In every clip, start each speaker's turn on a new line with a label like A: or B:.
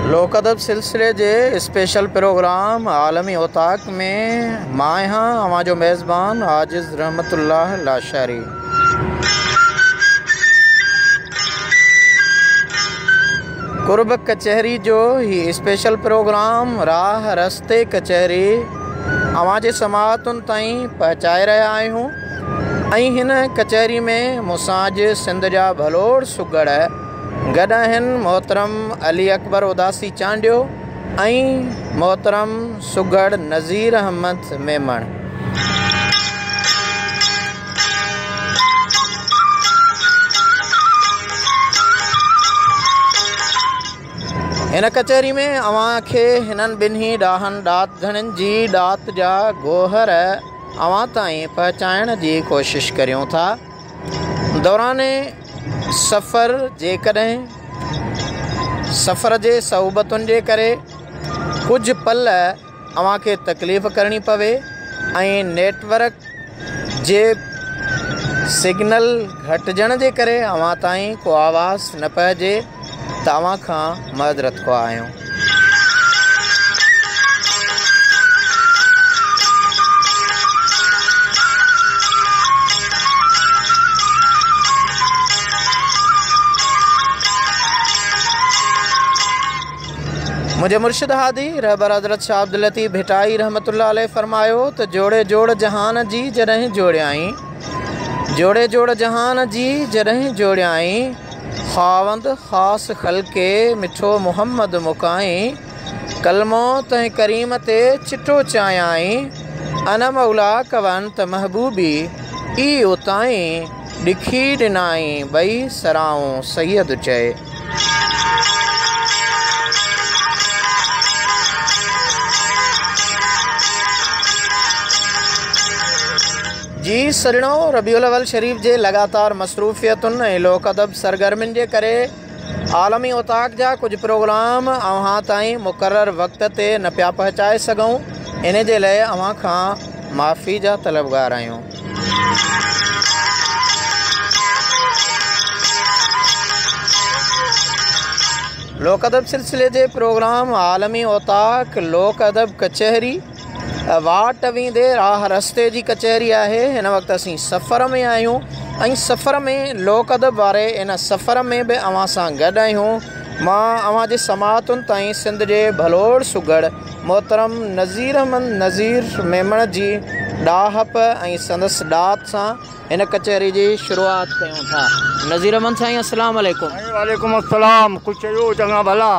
A: लोक अदब सिलसिले जे स्पेशल प्रोग्राम आलमी ओताक में मां हाँ अवां जो मेज़बान आजिज़ रहमतुल्लाह लाशारी। कुर्ब कचहरी जो ही स्पेशल प्रोग्राम राह रस्ते कचहरी अवां जे समाअतुनि ताईं पहुचाए रहिया आहियूं। ऐं हिन कचहरी में मुसाज सिंध जा भलोड़ सुगड़ गॾु आहिनि मोहतरम अली अकबर उदासी चांडियो ऐं मोहतरम सुगड़ नज़ीर अहमद मेमण। हिन कचहरी में अवां खे हिननि ॿिन्ही ॾाहनि ॾातधणनि जी ॾात जा गोहर अवां ताईं पहुचाइण जी कोशिश करियूं था। दौरान सफ़र जेकॾहिं सफ़र जे सहूबतुनि जे करे कुझु पल अवां खे तकलीफ़ करणी पवे ऐं नेटवर्क जे सिग्नल घटिजण जे करे अवां ताईं को आवाज़ न पहुचे त अवां खां मअज़रत ख़्वाह आहियूं। मुझे मुर्शिद हादी रहबर हज़रत शाह अब्दुल लतीफ़ भिटाई रहमतुल्लाह अलैह फरमायो त जोड़े जोड़ जहान जी जॾहिं जोड़ियाई, जोड़े जोड़ जहान जी जॾहिं जोड़ियाई, ख़ावंद ख़ास ख़ल्के मिठो मुहम्मद मुकाई, कलमो तंहिं करीम ते चिटो चायाई, अन मौला कवंत महबूबी ई उताई, ॾिखी ॾिनाई ॿई सराऊं सैयद चए। जी सजणो, रबीउल अव्वल शरीफ़ जे लगातार मसरूफ़ियतुनि ऐं लोक अदब सरगर्मियुनि जे करे आलमी ओताक जा कुझु प्रोग्राम अव्हां ताईं मुक़रर वक़्त ते न पिया पहुचाए सघूं। इन जे लाइ अव्हां खां माफ़ी जा तलबगार आहियूं। लोक अदब सिलसिले जे प्रोग्राम आलमी ओताक लोक अदब कचहरी वाट वींदे राह रस्ते जी कचहरी आहे। हिन वक़्तु असीं सफ़र में आहियूं ऐं सफ़र में लोक अदब वारे इन सफ़र में बि अवां सां गॾु आहियूं। मां अवां जे समाअतुनि ताईं सिंध जे भलोड़ सुगड़ मोहतरम नज़ीर अहमद नज़ीर मेमण जी ॾाहप ऐं संदसि ॾात सां हिन कचहरी जी शुरूआति कयूं था। नज़ीर अहमद साईं अस्सलाम वालेकुम।
B: वालेकुम अस्सलाम। कुझु चयो चङा भला।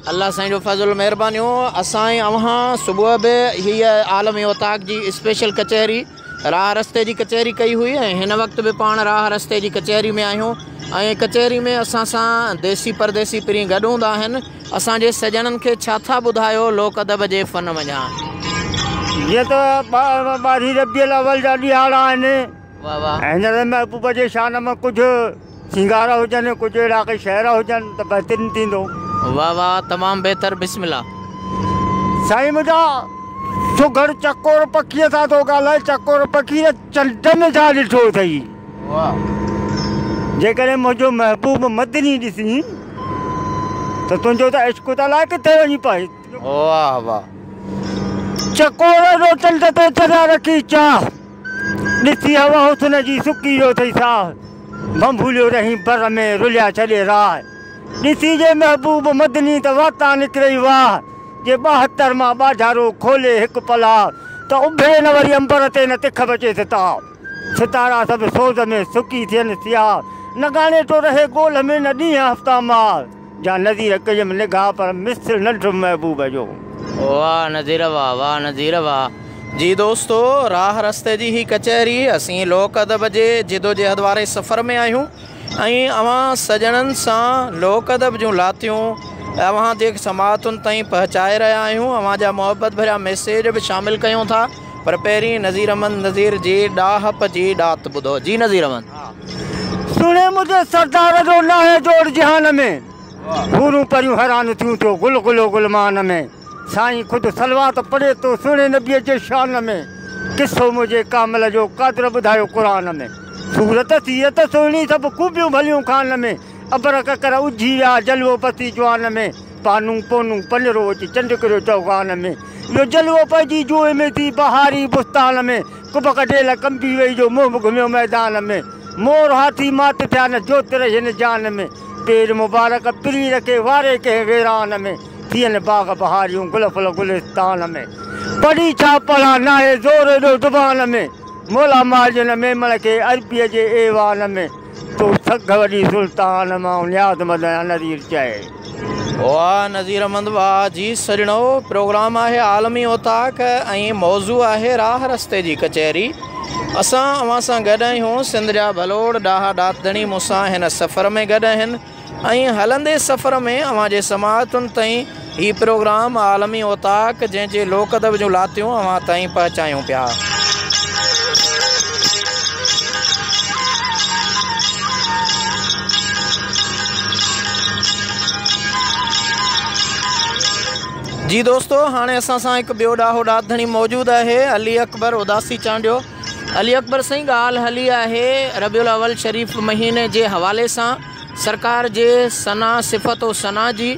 A: अल्लाह साईं जो फज़ल महिरबानियूं। असां अव्हां सुबुह बि हीअ आलमी ओताक जी स्पेशल कचहरी राह रस्ते जी कचहरी कई हुई ऐं हिन वक़्तु बि पाण राह रस्ते जी कचहरी में आहियूं ऐं कचहरी में असां सां देसी परदेसी पिरी गॾु हूंदा आहिनि। असांजे सजणनि खे छा था ॿुधायो लोक अदब जे फ़न वञा?
B: जीअं त 12 रबीउल अव्वल जा ॾियारा आहिनि।
A: वाह वाह।
B: ऐं हिन महबूब जे शान में कुझु सिंगार हुजनि, कुझु अहिड़ा के शहर हुजनि त बहितरीनु थींदो।
A: वाह वाह, तमामु बहितर। बिस्मिल्लाह।
B: साईं मुंहिंजा सुगड़ चकोर पखीअ सां थो ॻाल्हाए। चकोर पखीअ चंड में छा ॾिठो अथई? जेकॾहिं मुंहिंजो महबूब मदनी ॾिसी त तुंहिंजो त इश्क़ त अलाए किथे वञी पाए।
A: वाह वाह।
B: चकोर जो चंड ते चढ़िया रखी चाह, ॾिसी हवा हुस्न जी सुकी वियो अथई साह, बंभुलियो रही बर में रुलिया छॾे राह, ॾिसी जे महबूब मदनी त वाता निकिरई वाह, जे 72 मां ॿाझारो खोले हिकु पला त उभे न वरी अंबर ते न तिख बचे सितार, सितारा सभु सोज़ में सुकी थियनि सियार, न ॻाणे थो रहे गोल में न ॾींहं हफ़्ता मार, जा नज़ीर कयम निगाह पर मिस्र नंढो महबूब जो।
A: वाह नज़ीर वाह, वाह नज़ीर वाह। जी दोस्तो, राह रस्ते जी ही कचहरी असीं लोक अदब जे जिदोजहद वारे सफ़र में आहियूं ऐं अवां सजणनि सां लोक अदब जूं लातियूं अवां जे समाअतुनि ताईं पहुचाए रहिया आहियूं। अवां जा मोहबत भरिया मैसेज बि शामिलु कयूं था। पर पहिरीं नज़ीर अहमद नज़ीर जी ॾाहप जी ॾात ॿुधो। जी नज़ीर अहमद।
B: सुने मुझे सरदार जो ना है जोड़ जहान में, हूरूं परियूं हैरान थियूं तो गुल गुलो गुलमान में। साईं ख़ुदि सलवात पढ़े तो सुने नबीअ जे शान में, किसो मुझे कामल जो क़द्र ॿुधायो क़ुरान में। सूरत सीयत सुहिणी सभु खूबियूं भलियूं खान में, अबर ककर उजी विया जलवो पसी जवान में। पानू पोनू पनरो अची चंड किरियो चौगान में, इहो जलवो पइजी जुए में थी बहारी बुस्तान में। कुब कढेल कंबी वई जो मुंहुं घुमियो मैदान में, मोर हाथी मात थिया न जोत रहियनि जान में। पेर मुबारक पिरी रखे वारे के वीरान में, थियनि बाग बहारियूं गुल फुल गुलिस्तान में। पढ़ी छा पढ़ा नाहे ज़ोर एॾो ज़ुबान में, मोला मार्जन मेमण के अरबीअ जे ऐवान में। तो सघ वॾी सुल्तान मां नियाज़ मदन नज़ीर चए।
A: वाह नज़ीर अहमद वाह जी सजणो। प्रोग्राम आहे आलमी ओताक ऐं मौज़ू आहे राह रस्ते जी कचहरी। असां अवां सां गॾु आहियूं सिंध जा भलोड़ ॾाहा ॾातणी मूंसां हिन सफ़र में गॾु आहिनि ऐं हलंदे सफ़र में अवां जे समाअतुनि ताईं हीउ प्रोग्राम आलमी ओताक जंहिंजे लोक अदब जूं लातियूं अवां ताईं पहुचायूं पिया। जी दोस्तों, हाणे असां सां हिकु ॿियो ॾाहो ॾाधणी मौजूदु आहे, अली अकबर उदासी चांडियो। अली अकबर साईं, ॻाल्हि हली आहे रबिउल अवल शरीफ़ महीने जे हवाले सां सरकार जे सना सिफ़त व सना जी।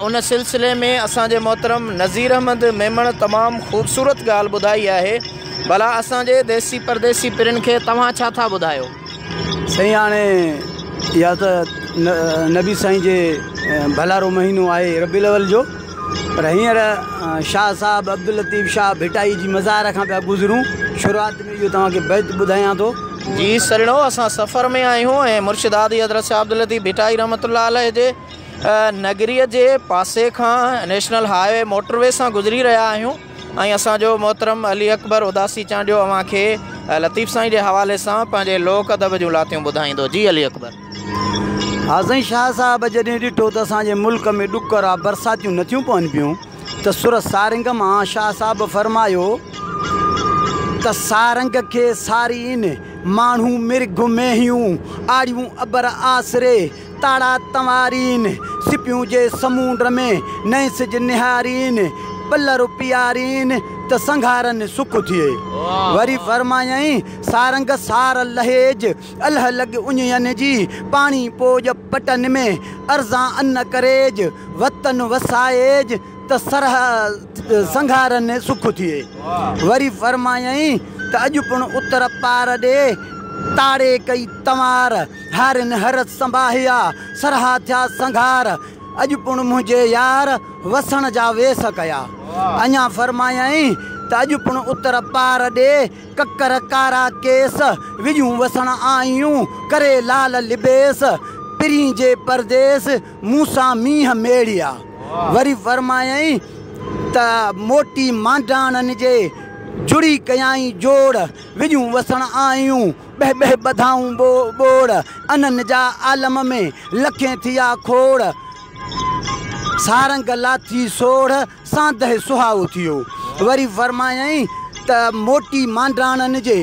A: उन सिलसिले में असांजे मोहतरम नज़ीर अहमद मेमण तमामु ख़ूबसूरत ॻाल्हि ॿुधाई आहे। भला असांजे देसी परदेसी पिरनि खे तव्हां छा था ॿुधायो?
C: साईं हाणे या त नबी साईं जे भलारो महीनो आहे रबिउल अवल जो, पर हींअर शाह साहब अब्दुल लतीफ़ शाह भिटाई जी मज़ार खां पिया गुज़रूं। शुरूआत में इहो तव्हांखे बैत ॿुधायां थो।
A: जी सजणो, असां सफ़र में आहियूं ऐं मुर्शिदादी हज़रत शाह अब्दुल लतीफ़ भिटाई रहमतुल्लाह अलैह जे नगरीअ जे पासे खां नेशनल हाईवे मोटरवे सां गुज़री रहिया आहियूं ऐं असांजो मोहतरम अली अकबर उदासी चांडियो अव्हांखे लतीफ़ साईं जे हवाले सां पंहिंजे लोक अदब जूं लातियूं ॿुधाईंदो। जी अली अकबर।
C: हा साईं, शाह साहब जॾहिं ॾिठो त असांजे मुल्क में ॾुकर आहे, बरसातियूं नथियूं पवनि पियूं, त सूरत सारंग मां शाह साहब फरमायो त सारंग खे सारीन माण्हू मिर्ग मेहियूं आड़ियूं अबर आसरे ताड़ा तंवारीन सिपियूं जे समुंड में नए सिज निहारीन पलर पियारीन त संघारनि सुख थिए। वरी फरमायई सारंग सार लहेज अल्ह लॻ उञयन जी पाणी पोज पटन में अर्ज़ा अन्न करेज वतन वसाएज त सरह संघारनि सुख थिए। वरी फरमायई त अॼु पिण उतर पार ॾे ताड़े कई तंवार हारिन हरत संभाहिया सरहा थिया संघार अॼु पिण मुंहिंजे यार वसण जा वेस कया। अञा फरमायई त अॼु पिण उतर पार ॾे ककर कारा केस विझूं वसण आयूं करे लाल लिबेस पिरी जे परदेस मूंसां मींहं मेड़िया। वरी फरमायई त मोटी मांडाणनि जे जुड़ी कयाई जोड़ विझूं वसण आयूं बह बह ॿधाऊं बोड़ अननि जा आलम में लखें थिया खोड़ सारंग लाथी सोढ़ सांदह सुहाओ थियो। वरी फरमायई त मोटी मांडाणनि जे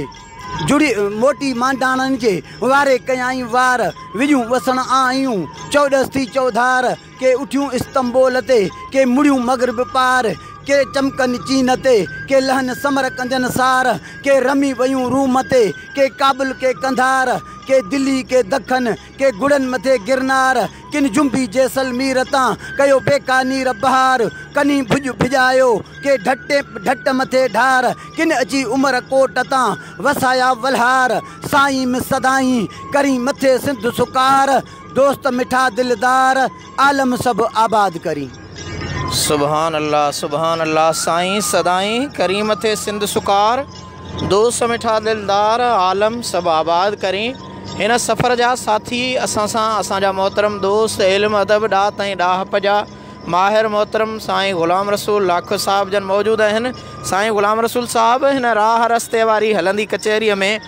C: जुड़ी मोटी मांडाणनि जे वारे कयाई वार विझूं वसण आयूं चौॾस थी चौधार के उठियूं इस्तंबोल ते के मुड़ियूं मगरिब पार के चमकनि चीन ते के लहन समर कंजन सार के रमी वयूं रूम ते के काबुल के कंधार के दिल्ली के दखन के गुड़न मथे गिरनार किन जुंबी जैसलमीर तां कयो बेकानीर बहार कनी भुज भिजायो के ढट मथे ढार किन अची उमर कोट तां वसाया वलहार साईं में सदाई करी मथे सिंध सुकार दोस्त मिठा दिलदार आलम सब आबाद करी।
A: सुभान अल्लाह। साईं सदाई करी मथे सिंध सुकार दोस्त मिठा दिलदार आलम सब आबाद करी। हिन सफ़र जा साथी असां सां असांजा मोहतरम दोस्त इल्म अदब ॾात ऐं ॾाहप जा माहिर मोहतरम साईं ग़ुलाम रसूल लाखो साहब जन मौजूदु आहिनि। साईं ग़ुलाम रसूल साहब हिन राह रस्ते वारी हलंदी कचहरीअ में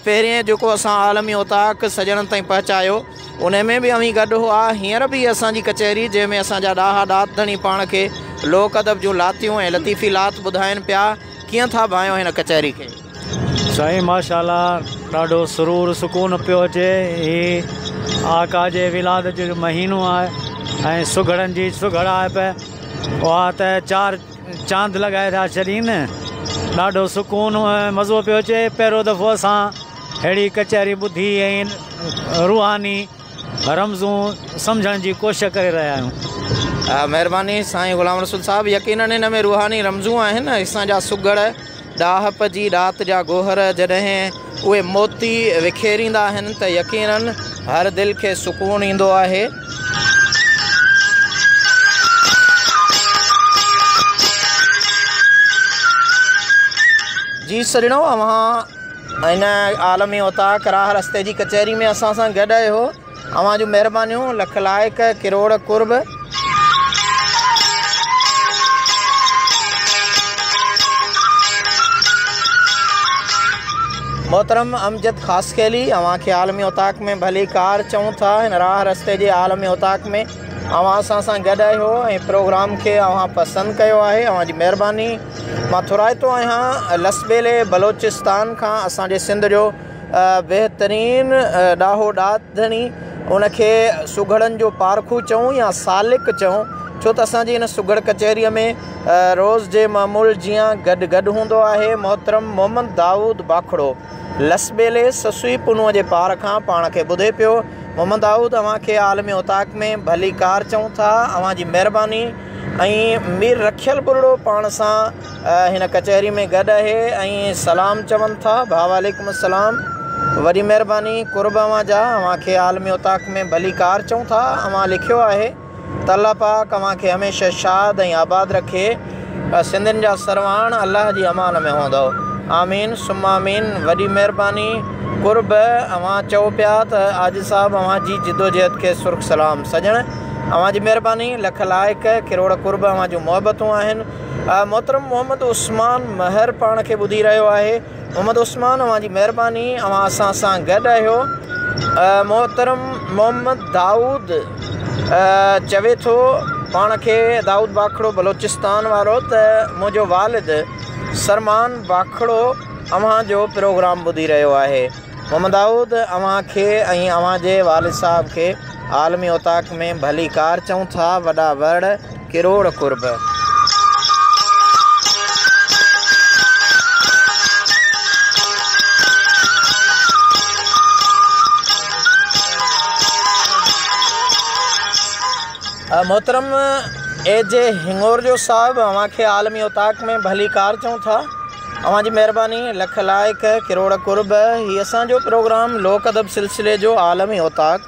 A: पहिरें जेको असां आलमी ओताक सजणनि ताईं पहुचायो उन में बि अवी गॾु हुआ। हींअर बि असांजी कचहरी जंहिंमें असांजा ॾाहा ॾातणी पाण खे लोक अदब जूं लातियूं ऐं लतीफ़ी लात ॿुधाइनि पिया कीअं था भायो हिन कचहरी खे?
D: साईं माशाल्लाह ॾाढो सुरूर सुकून पियो अचे। ही आका जे विलाद जो महीनो आहे ऐं सुघड़नि जी सुघड़ आहे पिया। उहा त 4 चांद लॻाए था छॾीनि। ॾाढो सुकून ऐं मज़ो पियो अचे। पहिरियों दफ़ो असां अहिड़ी कचहरी ॿुधी ऐं रूहानी रमज़ूं सम्झण जी कोशिशि करे रहिया आहियूं।
A: महिरबानी साईं ग़ुलाम रसूल साहिबु। यकीनन हिन में रूहानी रमज़ूं आहिनि। असांजा सुघड़ ॾाहप जी राति जा गोहर जॾहिं उहे मोती विखेरींदा आहिनि त यकीनन हर दिलि खे सुकून ईंदो आहे। जी सजणो, अवां इन आलमी उताक राह रस्ते जी कचहरी में असां सां गॾु आहियो। अवां जूं महिरबानियूं लख लाइक किरोड़ कुर्ब। मोहतरम अमजद ख़ासखेली, अवां खे आलमी उताक में भली कार चऊं था। हिन राह रस्ते जे आलमी उताक में अवां असां सां गॾु आहियो ऐं प्रोग्राम खे अवां पसंदि कयो आहे। अवां जी महिरबानी। मां थोराइतो आहियां लसबेले बलोचिस्तान खां असांजे सिंध जो बहितरीन ॾाहो ॾाधणी, उनखे सुघड़नि जो पारखू चऊं या सालिक चऊं, छो त असांजी हिन सुघड़ कचहरीअ में रोज़ जे मामूल जीअं गॾु हूंदो आहे। मोहतरम मोहम्मद दाऊद बाखड़ो लसबेले ससुई पुनूअ जे पार खां पाण खे ॿुधे पियो। मोहम्मद दाऊद, अव्हां खे आलमी उताक में भली कार चऊं था। अव्हां जी महिरबानी। ऐं मीर रखियल बुरड़ो पाण सां हिन कचहरी में गॾु आहे ऐं सलाम चवनि था। भाउ वालेकुम सलाम। वॾी महिरबानी कुर्ब अव्हां जा। अव्हां खे आलमी उताक में भली कार चऊं था। अव्हां लिखियो आहे त अल्लाह पाक अव्हां खे हमेशह शाद ऐं आबाद रखे। सिंधियुनि जा सरवाण अलाह जी अमान में हूंदो। आमीन सुम्मा आमीन। वॾी महिरबानी कुर्ब। अव्हां चओ पिया त आजिज़ साहिबु अव्हां जी जिदोजहद खे सुर्ख सलाम। सजण अव्हां जी महिरबानी लख लाइक किरोड़ कुर्ब। अव्हां जूं मुहबतूं आहिनि। मोहतरम मोहम्मद उस्मान महर पाण खे ॿुधी रहियो आहे। मोहम्मद उस्मान, अव्हां जी महिरबानी। अव्हां असां सां गॾु आहियो। मोहतरम मोहम्मद दाऊद चवे थो पाण खे, दाऊद बाखड़ो बलोचिस्तान वारो, त मुंहिंजो वालिद सरमान बाखड़ो अव्हां जो प्रोग्राम ॿुधी रहियो आहे। मोहम्मद दाऊद, अव्हां खे ऐं अव्हां जे वालिद साहिब खे आलमी उताक में भली कार चऊं था। वॾा वड़ किरोड़ कुर्ब। मोहतरम एजे हिंगोरजो साहिबु, अव्हां खे आलमी उताक में भली कार चऊं था। अव्हां जी महिरबानी लख लाइक किरोड़ कुर्ब। हीअ असांजो प्रोग्राम लोक अदब सिलसिले जो आलमी उताक,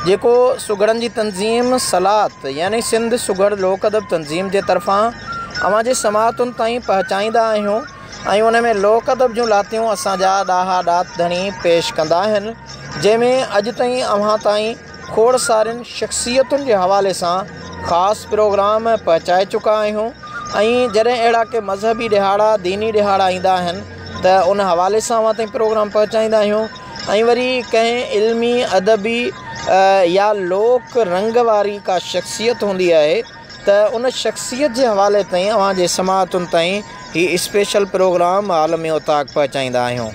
A: जेको सुघड़नि जी तंज़ीम सलात यानी सिंध सुघड़ लोक अदब तंज़ीम जे तरफ़ां अव्हां जे समातुनि ताईं पहुचाईंदा आहियूं ऐं उन में लोक अदब जूं लातियूं असांजा ॾाहा ॾाधणी पेश कंदा आहिनि, जंहिंमें अॼु ताईं अव्हां ताईं खोड़ सारियुनि शख़्सियतुनि जे हवाले सां ख़ासि प्रोग्राम पहुचाए चुका आहियूं। ऐं जॾहिं अहिड़ा के मज़हबी ॾिहाड़ा दीनी ॾिहाड़ा ईंदा आहिनि त उन हवाले सां अव्हां ताईं प्रोग्राम पहुचाईंदा आहियूं। ऐं वरी कंहिं इल्मी अदबी या लोक रंग वारी का शख़्सियत हूंदी आहे त उन शख़्सियत जे हवाले ताईं अव्हां जे समातुनि ताईं हीउ स्पेशल प्रोग्राम आलमी उताक पहुचाईंदा आहियूं।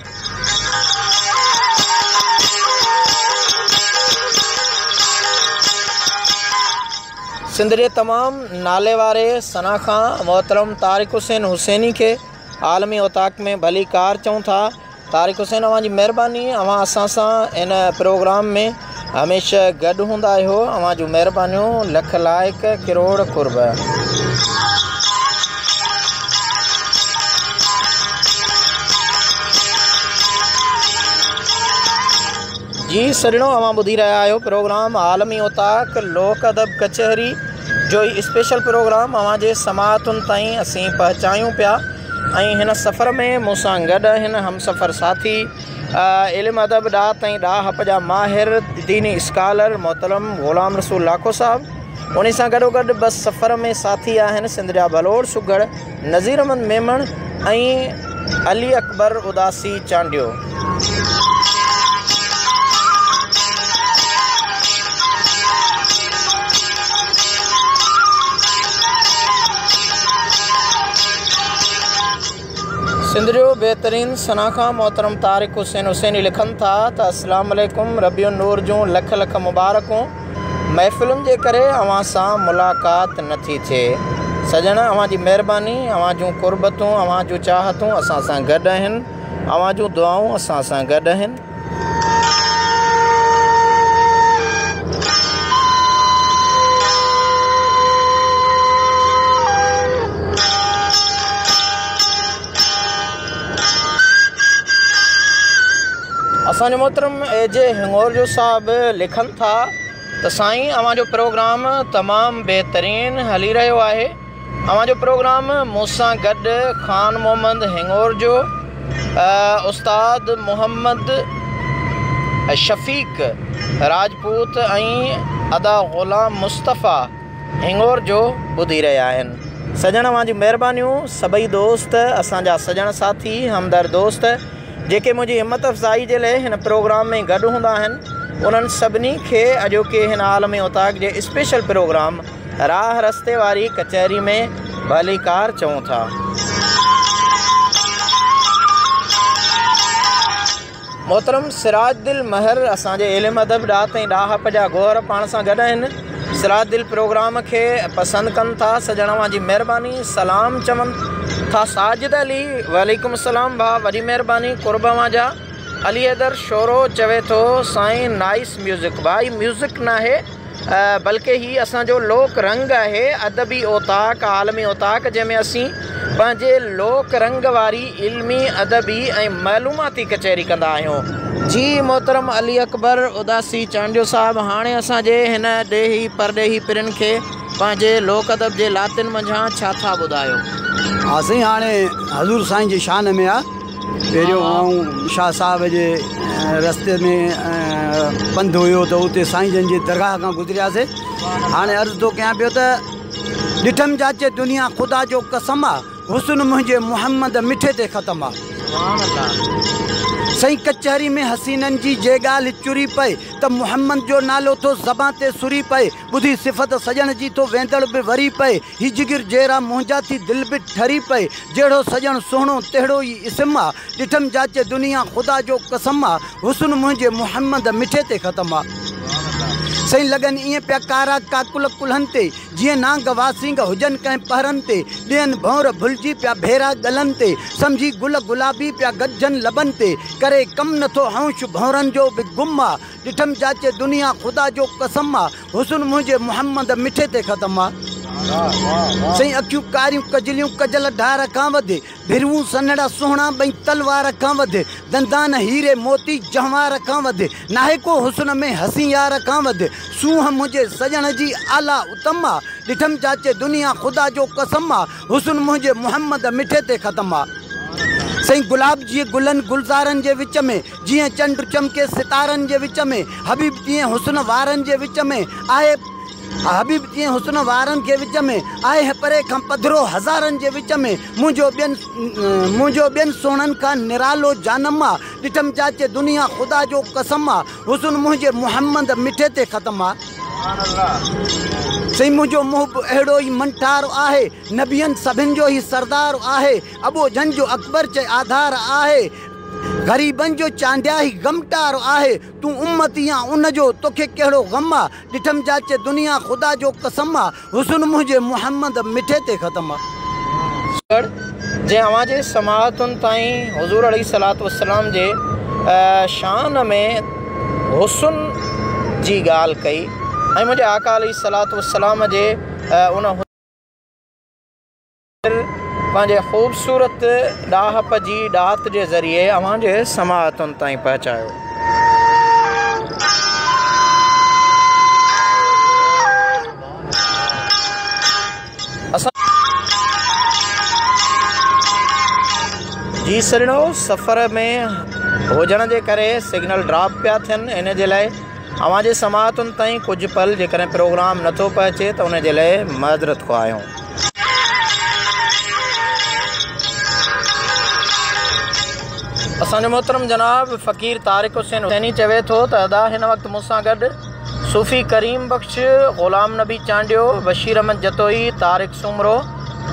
A: सिंध जे तमामु नाले वारे सनाख़ा मोहतरम तारिक हुसैन हुसैनी खे आलमी उताक में भली कार चऊं था। तारिक हुसैन, अव्हां जी महिरबानी। अव्हां असां सां इन प्रोग्राम में हमेशह गॾु हूंदा आहियो। अव्हां जूं महिरबानियूं लख लाइक किरोड़ कुर्ब। जी सजणो, अव्हां ॿुधी रहिया आहियो प्रोग्राम आलमी उताक लोक अदब कचहरी जो ही स्पेशल प्रोग्राम अव्हां जे समातुनि ताईं असीं पहुचायूं पिया। ऐं हिन सफ़र में मूंसां गॾु आहिनि हम सफ़र साथी इल्म अदब ॾात ऐं ॾाहप जा माहिर दीनी स्कॉलर मोहतरम ग़ुलाम रसूल लाखो साहिबु। उन सां गॾोगॾु बस सफ़र में साथी आहिनि सिंध जा बलोड़ सुघड़ नज़ीर अहमद मेमण ऐं अली अकबर उदासी चांडियो। सिंध जो बेहतरीन सनाखा मोहतरम तारिक हुसैन हुसैनी लिखन था त अस्सलाम वालेकुम रबियो नूर जूं लख लख मुबारकूं महफ़िलुनि जे करे अवां सां मुलाक़ात नथी थिए सजण अवां जी महिरबानी अवां जूं कुर्बतूं अवां जूं चाहतूं असां सां गॾु आहिनि अवां जूं दुआऊं असां सां गॾु आहिनि। असांजो मोहतरम एजे हिंगोर जो साहब लिखन था त साईं अवां जो प्रोग्राम तमामु बहितरीन हली रहियो आहे। अवां जो प्रोग्राम मूंसां गॾु ख़ान मोहम्मद हिंगोर जो उस्ताद मोहम्मद शफ़ीक राजपूत ऐं अदा ग़ुलाम मुस्तफ़ा हिंगोर जो ॿुधी रहिया आहिनि। सजण अवां जी महिरबानियूं सभई दोस्त असांजा सजण साथी हमदर्द दोस्त जेके मुंहिंजी हिम्मत अफ़ज़ाई जे लाइ हिन प्रोग्राम में गॾु हूंदा आहिनि उन्हनि सभिनी खे अॼोके हिन आलमी उताक जे स्पेशल प्रोग्राम राह रस्ते वारी कचहरी में भलीकार चऊं था। मोहतरम सिराजदिल महर असांजे इल्म अदब ॾात ऐं ॾाहप जा गोहर पाण सां गॾु आहिनि। सिराजदिल प्रोग्राम खे पसंदि कनि था सजण अवां जी महिरबानी सलाम चवनि था। साजिद अली वालेकुम सलाम भाउ वॾी महिरबानी कुर्ब अवां जा। अली हैदर शोरो चवे थो साईं नाइस म्यूज़िक भाई म्यूज़िक न आहे बल्कि ही असांजो लोक रंग आहे अदबी ओताक आलमी ओताक जंहिंमें असीं पंहिंजे लोक रंग वारी इल्मी अदबी ऐं मालूमाती कचहरी कंदा आहियूं। जी मोहतरम अली अकबर उदासी चांडियो साहब हाणे असांजे हिन ॾेही परॾेही पिरनि खे पंहिंजे लोक अदब जे लातिन मंझां छा था ॿुधायो?
C: हा साईं हाणे हज़ूर साईं जी शान में आहे। पहिरियों शाह साहिब जे रस्ते में पंधु हुयो त उते साईं जन जी दरगाह खां गुज़रियासीं। हाणे अर्ज़ु थो कयां पियो त ॾिठमि जाचे दुनिया ख़ुदा जो कसम आहे हुस्न मुंहिंजे मुहम्मद मिठे ते ख़तमु आहे। सही कचहरी में हसीनन जी जे ॻाल्हि चुरी पए त मुहम्मद जो नालो तो ज़बां ते सुरी पए ॿुधी सिफ़त सजण जी तो वेंदड़ बि वरी पए ही जिगिर जहिड़ा मुंहिंजा थी दिलि बि ठरी पए जहिड़ो सजण सुहिणो तहिड़ो ई इस्म आहे ॾिठमि जाचे दुनिया ख़ुदा जो कसम आहे हुस्न मुंहिंजे मुहम्मद मिठे ते ख़तमु आहे। सही लगन इएं पिया कारा काकुल कुल्हनि ते जीअं नांग वासिंग हुजनि कंहिं पहरनि ते ॾियनि भौर भुलिजी पिया भेरा ॻलनि ते सम्झी गुल गुलाबी पिया गॾजनि लबनि ते करे कमु नथो हौश भौरनि जो बि गुम आहे ॾिठमि जाचे दुनिया ख़ुदा जो कसम आहे हुस्न मुंहिंजे मुहम्मद मिठे ते ख़तमु आहे। सही अखियूं कारियूं कजलियूं कजल ढार खां वधे भिरूं सन्हड़ा सुहिणा ॿई तलवार खां वधे दंदान हीरे मोती जहवार खां वधे नाहे को हुस्न में हसी यार खां वधे सूंह मुंहिंजे सजण जी आला उत्तम आहे ॾिठमि जाचे दुनिया ख़ुदा जो कसम आहे हुस्न मुंहिंजे मुहम्मद मिठे ते ख़तमु आहे। सही गुलाब जी गुलनि गुलज़ारनि जे विच में जीअं चंड चमके सितारनि जे विच में हबीब तीअं हुस्न वारनि जे विच में आहे हबीब तीअं हुस्न वारनि के विच में आहे परे खां पधरो हज़ारनि जे विच में मुंहिंजो ॿियनि सोहणनि खां निरालो जानम आहे ॾिठमि जाचे दुनिया ख़ुदा जो कसम आहे हुस्न मुंहिंजे मुहम्मद मिठे ते ख़तमु आहे। सही मुंहिंजो मुहब अहिड़ो ई मंठार आहे नबियनि सभिनि जो ई सरदार आहे अबो जन जो अकबर चए आधार आहे ग़रीबनि जो चांडिया ई गमटार आहे तूं उम्मती या उन जो तोखे कहिड़ो ग़म आहे ॾिठमि जाचे दुनिया ख़ुदा जो कसम आहे हुस्न मुंहिंजे मुहम्मद मिठे ते ख़तमु आहे।
A: जे अवां जे समाअतुनि ताईं हुज़ूर अलैहिस्सलातु वस्सलाम जे शान में हुस्न जी ॻाल्हि कई ऐं मुंहिंजे आका अलैहिस्सलातु वस्सलाम जे उन पंहिंजे ख़ूबसूरत ॾाहप जी ॾात जे ज़रिए अवां जे समाअतुनि ताईं पहुचायो। जी सॼणो सफ़र में हुजण जे करे सिग्नल ड्रॉप पिया थियनि इन जे लाइ अवां जे समाअतुनि ताईं कुझु पल जेकॾहिं प्रोग्राम नथो पहुचे त उन जे लाइ मअज़रत ख़्वाहियूं। असांजो मोहतरम जनाब फ़क़ीर तारिक हुसैन हुसैनी चवे थो त अदा हिन वक़्तु मूंसां गॾु सूफ़ी करीम बख़्श ग़ुलाम नबी चांडियो बशीर अहमद जतोई तारिक सुमरो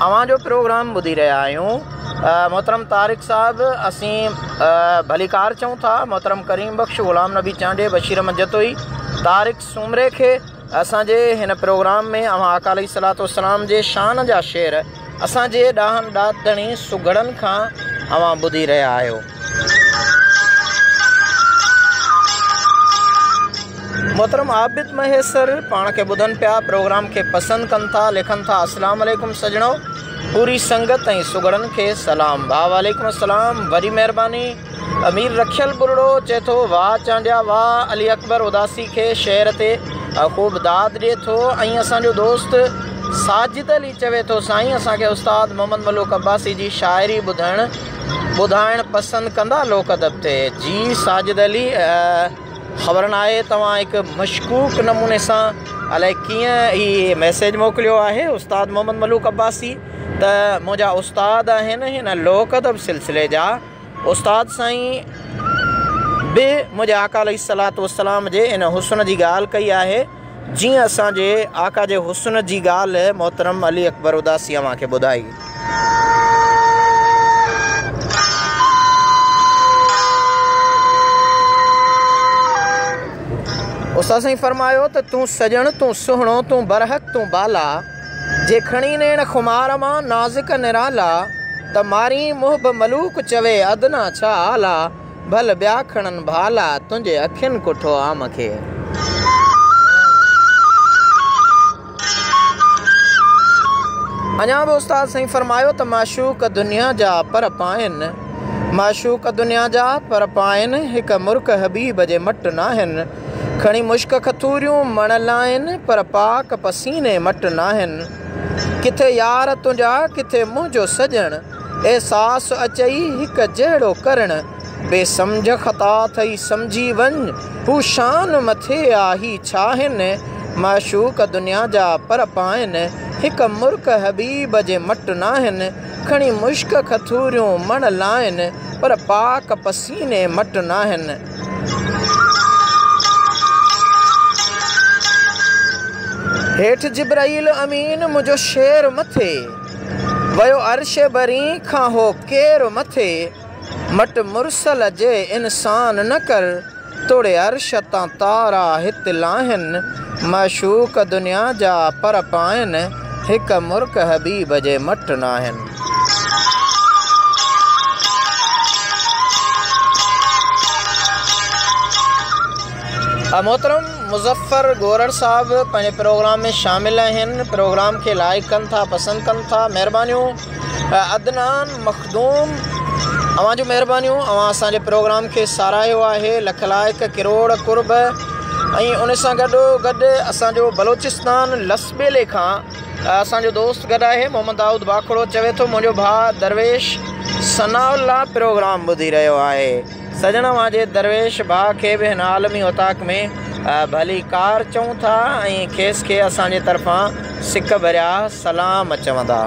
A: अवां जो प्रोग्राम ॿुधी रहिया आहियूं। मोहतरम तारिक साहब असी भलीकार चऊं था मोहतरम करीम बख्श गुलाम नबी चांडे बशीर अहमद जतोई तारिक सुमरे के असांजे हिन प्रोग्राम में अवां आका अलैहिस्सलातु वस्सलाम जे शान जा शेर असांजे ॾाहनि ॾातणी सुगड़नि खां अवां ॿुधी रहिया आहियो। मोहतरम आबिद महेसर पाण खे ॿुधनि पिया प्रोग्राम खे पसंदि कनि था लिखनि था अस्सलाम वालेकुम सजणो पूरी संगत ऐं सुगड़नि खे सलाम। भाउ वालेकुम अस्सलाम वरी महिरबानी। अमीर रखियल बुरड़ो चए थो वाह चांडिया वाह अली अकबर उदासी के शेर ते ख़ूब दाद ॾिए थो। ऐं असांजो दोस्त साजिद अली चवे थो साईं असांखे उस्ताद मोहम्मद मलूक अब्बासी जी शाइरी ॿुधाइणु पसंदि कंदा लोक अदब ते। जी साजिद अली ख़बर न आहे तव्हां हिकु मशकूक नमूने सां अलाए कीअं हीअ मैसेज मोकिलियो आहे उस्ताद मोहम्मद मलूक अब्बासी त मुंहिंजा उस्ताद आहिनि हिन लोक अदब सिलसिले जा उस्ताद साईं बि मुंहिंजे आका अलैहिस्सलातु वस्सलाम जे इन हुस्न जी ॻाल्हि कई आहे जीअं असांजे आका जे हुस्न जी ॻाल्हि मोहतरम अली अकबर उदासी अव्हांखे ॿुधाई। उस्ताद साईं फरमायो त तूं सजण तूं सुहिणो तूं बरहक तूं बाला जे खणी नेण खुमार मां नाज़िक निराला त मारी मुहब मलूक चवे अदना छा आला भल ॿिया खणनि भाला तुंहिंजे अखियुनि कुठो आम खे। अञा बि उस्ताद साईं फरमायो त माशूक दुनिया जा पर पाइनि माशूक दुनिया जा पर पाइनि हिकु मुर्क हबीब जे मट नाहिनि खणी मुश्क खतूरियूं मण लाइनि पर पाक पसीने मट नाहिनि किथे यार तुंहिंजा किथे मुंहिंजो सजण एहसास अचई हिकु जहिड़ो करणु बेसम्झ ख़ता थई सम्झी वञ हू शान मथे आही छा हिन माशूक दुनिया जा पर पाइनि हिकु मुर्क हबीब जे मट नाहिनि खणी मुश्क खतूरियूं मण लाइनि पर पाक पसीने मट नाहिनि। हेठि जिब्राईल अमीन मुंहिंजो शेर मथे वयो अर्श बरी खां हो केर मथे मट मुरसल जे इंसान न कर तोड़े अर्श तां तारा हित लाहिनि माशूक दुनिया जा पर पाइनि हिकु मुर्क हबीब जे मट नाहिनि। मोहतरम मुज़फ़र गोरड़ साहब पंहिंजे प्रोग्राम में शामिल आहिनि प्रोग्राम खे लाइक कनि था पसंदि कनि था महिरबानियूं। अदनान मखदूम अवां जूं महिरबानियूं अवां असांजे प्रोग्राम खे साराहियो आहे लख लाइक किरोड़ कुर्ब ऐं उन सां गॾु असांजो बलोचिस्तान लसबेले खां असांजो दोस्त गॾु आहे मोहम्मद दाऊद बाखड़ो चवे थो मुंहिंजो भाउ दरवेश सनाउल्ला प्रोग्राम ॿुधी रहियो आहे। सजण मुंहिंजे दरवेश भाउ खे बि हिन आलमी उताक में भली कार चऊं था ऐं खेसि खे असांजे तरफ़ां सिक भरिया सलाम चवंदा।